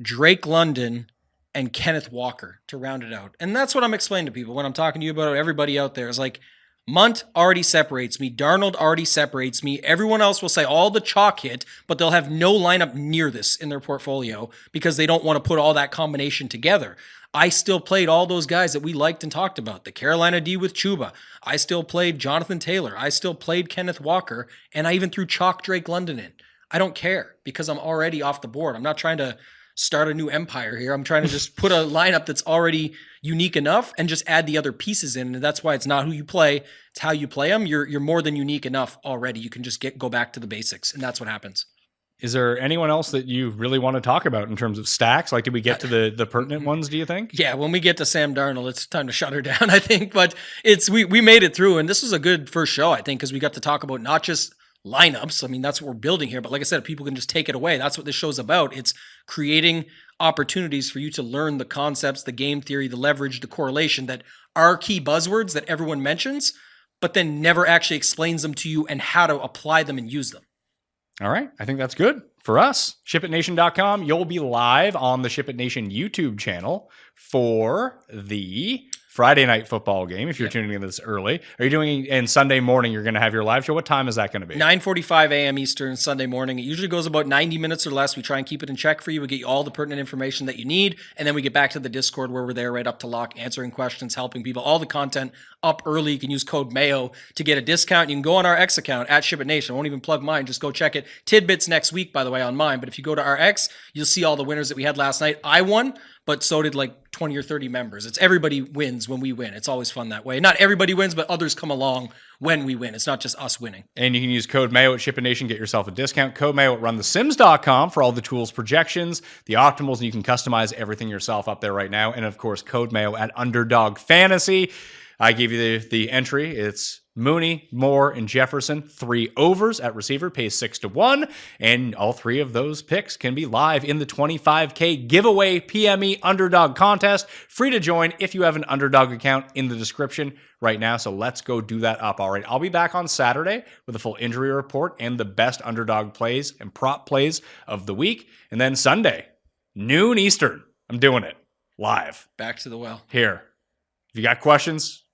Drake London, and Kenneth Walker to round it out. And that's what I'm explaining to people when I'm talking to you about it. Everybody out there is like, Munt already separates me. Darnold already separates me. Everyone else will say all the chalk hit, but they'll have no lineup near this in their portfolio because they don't want to put all that combination together. I still played all those guys that we liked and talked about. The Carolina D with Chuba. I still played Jonathan Taylor. I still played Kenneth Walker. And I even threw chalk Drake London in. I don't care because I'm already off the board. I'm not trying to start a new empire here. I'm trying to just put a lineup that's already unique enough and just add the other pieces in. And that's why it's not who you play, it's how you play them. You're more than unique enough already. You can just go back to the basics, and that's what happens. Is there anyone else that you really want to talk about in terms of stacks? Like, did we get to the pertinent ones, do you think? Yeah, when we get to Sam Darnold, it's time to shut her down, I think. But we made it through, and this was a good first show, I think, because we got to talk about not just lineups. I mean, that's what we're building here. But like I said, people can just take it away. That's what this show's about. It's creating opportunities for you to learn the concepts, the game theory, the leverage, the correlation that are key buzzwords that everyone mentions, but then never actually explains them to you and how to apply them and use them. All right. I think that's good for us. ShipItNation.com. You'll be live on the Ship It Nation YouTube channel for the Friday night football game if you're tuning in this early. Are you doing, and Sunday morning you're going to have your live show? What time is that going to be? 9:45 a.m. Eastern, Sunday morning. It usually goes about 90 minutes or less. We try and keep it in check for you. We get you all the pertinent information that you need, and then we get back to the Discord where we're there right up to lock, answering questions, helping people. All the content up early. You can use code MAYO to get a discount. You can go on our X account at Ship It Nation. I won't even plug mine. Just go check it. Tidbits next week, by the way, on mine. But if you go to our X, you'll see all the winners that we had last night. I won, but so did like 20 or 30 members. It's everybody wins when we win. It's always fun that way. Not everybody wins, but others come along when we win. It's not just us winning. And you can use code MAYO at Ship It Nation, get yourself a discount. Code MAYO at runthesims.com for all the tools, projections, the optimals, and you can customize everything yourself up there right now. And of course, code MAYO at Underdog Fantasy. I gave you the entry. It's Mooney, Moore, and Jefferson. 3 overs at receiver, pays 6-1. And all 3 of those picks can be live in the $25K giveaway PME Underdog contest. Free to join if you have an Underdog account in the description right now. So let's go do that up. All right. I'll be back on Saturday with a full injury report and the best Underdog plays and prop plays of the week. And then Sunday, noon Eastern. I'm doing it live. Back to the well. Here. If you got questions,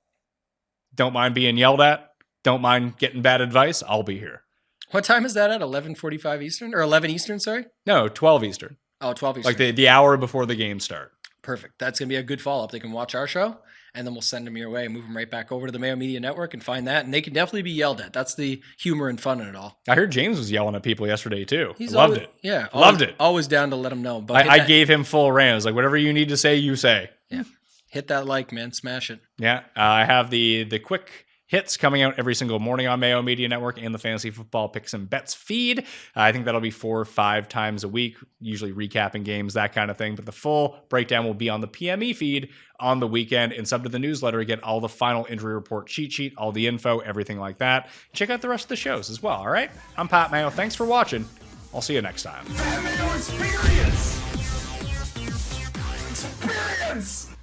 don't mind being yelled at, don't mind getting bad advice, I'll be here. What time is that at? 11:45 Eastern? Or 11 Eastern, sorry? No, 12 Eastern. Oh, 12 Eastern. Like the hour before the game start. Perfect. That's going to be a good follow-up. They can watch our show, and then we'll send them your way and move them right back over to the Mayo Media Network and find that. And they can definitely be yelled at. That's the humor and fun in it all. I heard James was yelling at people yesterday, too. He's loved always, it. Yeah. Loved it. Always down to let them know. But I gave him full rein. I was like, whatever you need to say, you say. Yeah. Hit that like, man. Smash it. Yeah. I have the quick hits coming out every single morning on Mayo Media Network and the Fantasy Football Picks and Bets feed. I think that'll be 4 or 5 times a week, usually recapping games, that kind of thing. But the full breakdown will be on the PME feed on the weekend, and sub to the newsletter to get all the final injury report cheat sheet, all the info, everything like that. Check out the rest of the shows as well, all right? I'm Pat Mayo. Thanks for watching. I'll see you next time. Mayo experience. Experience.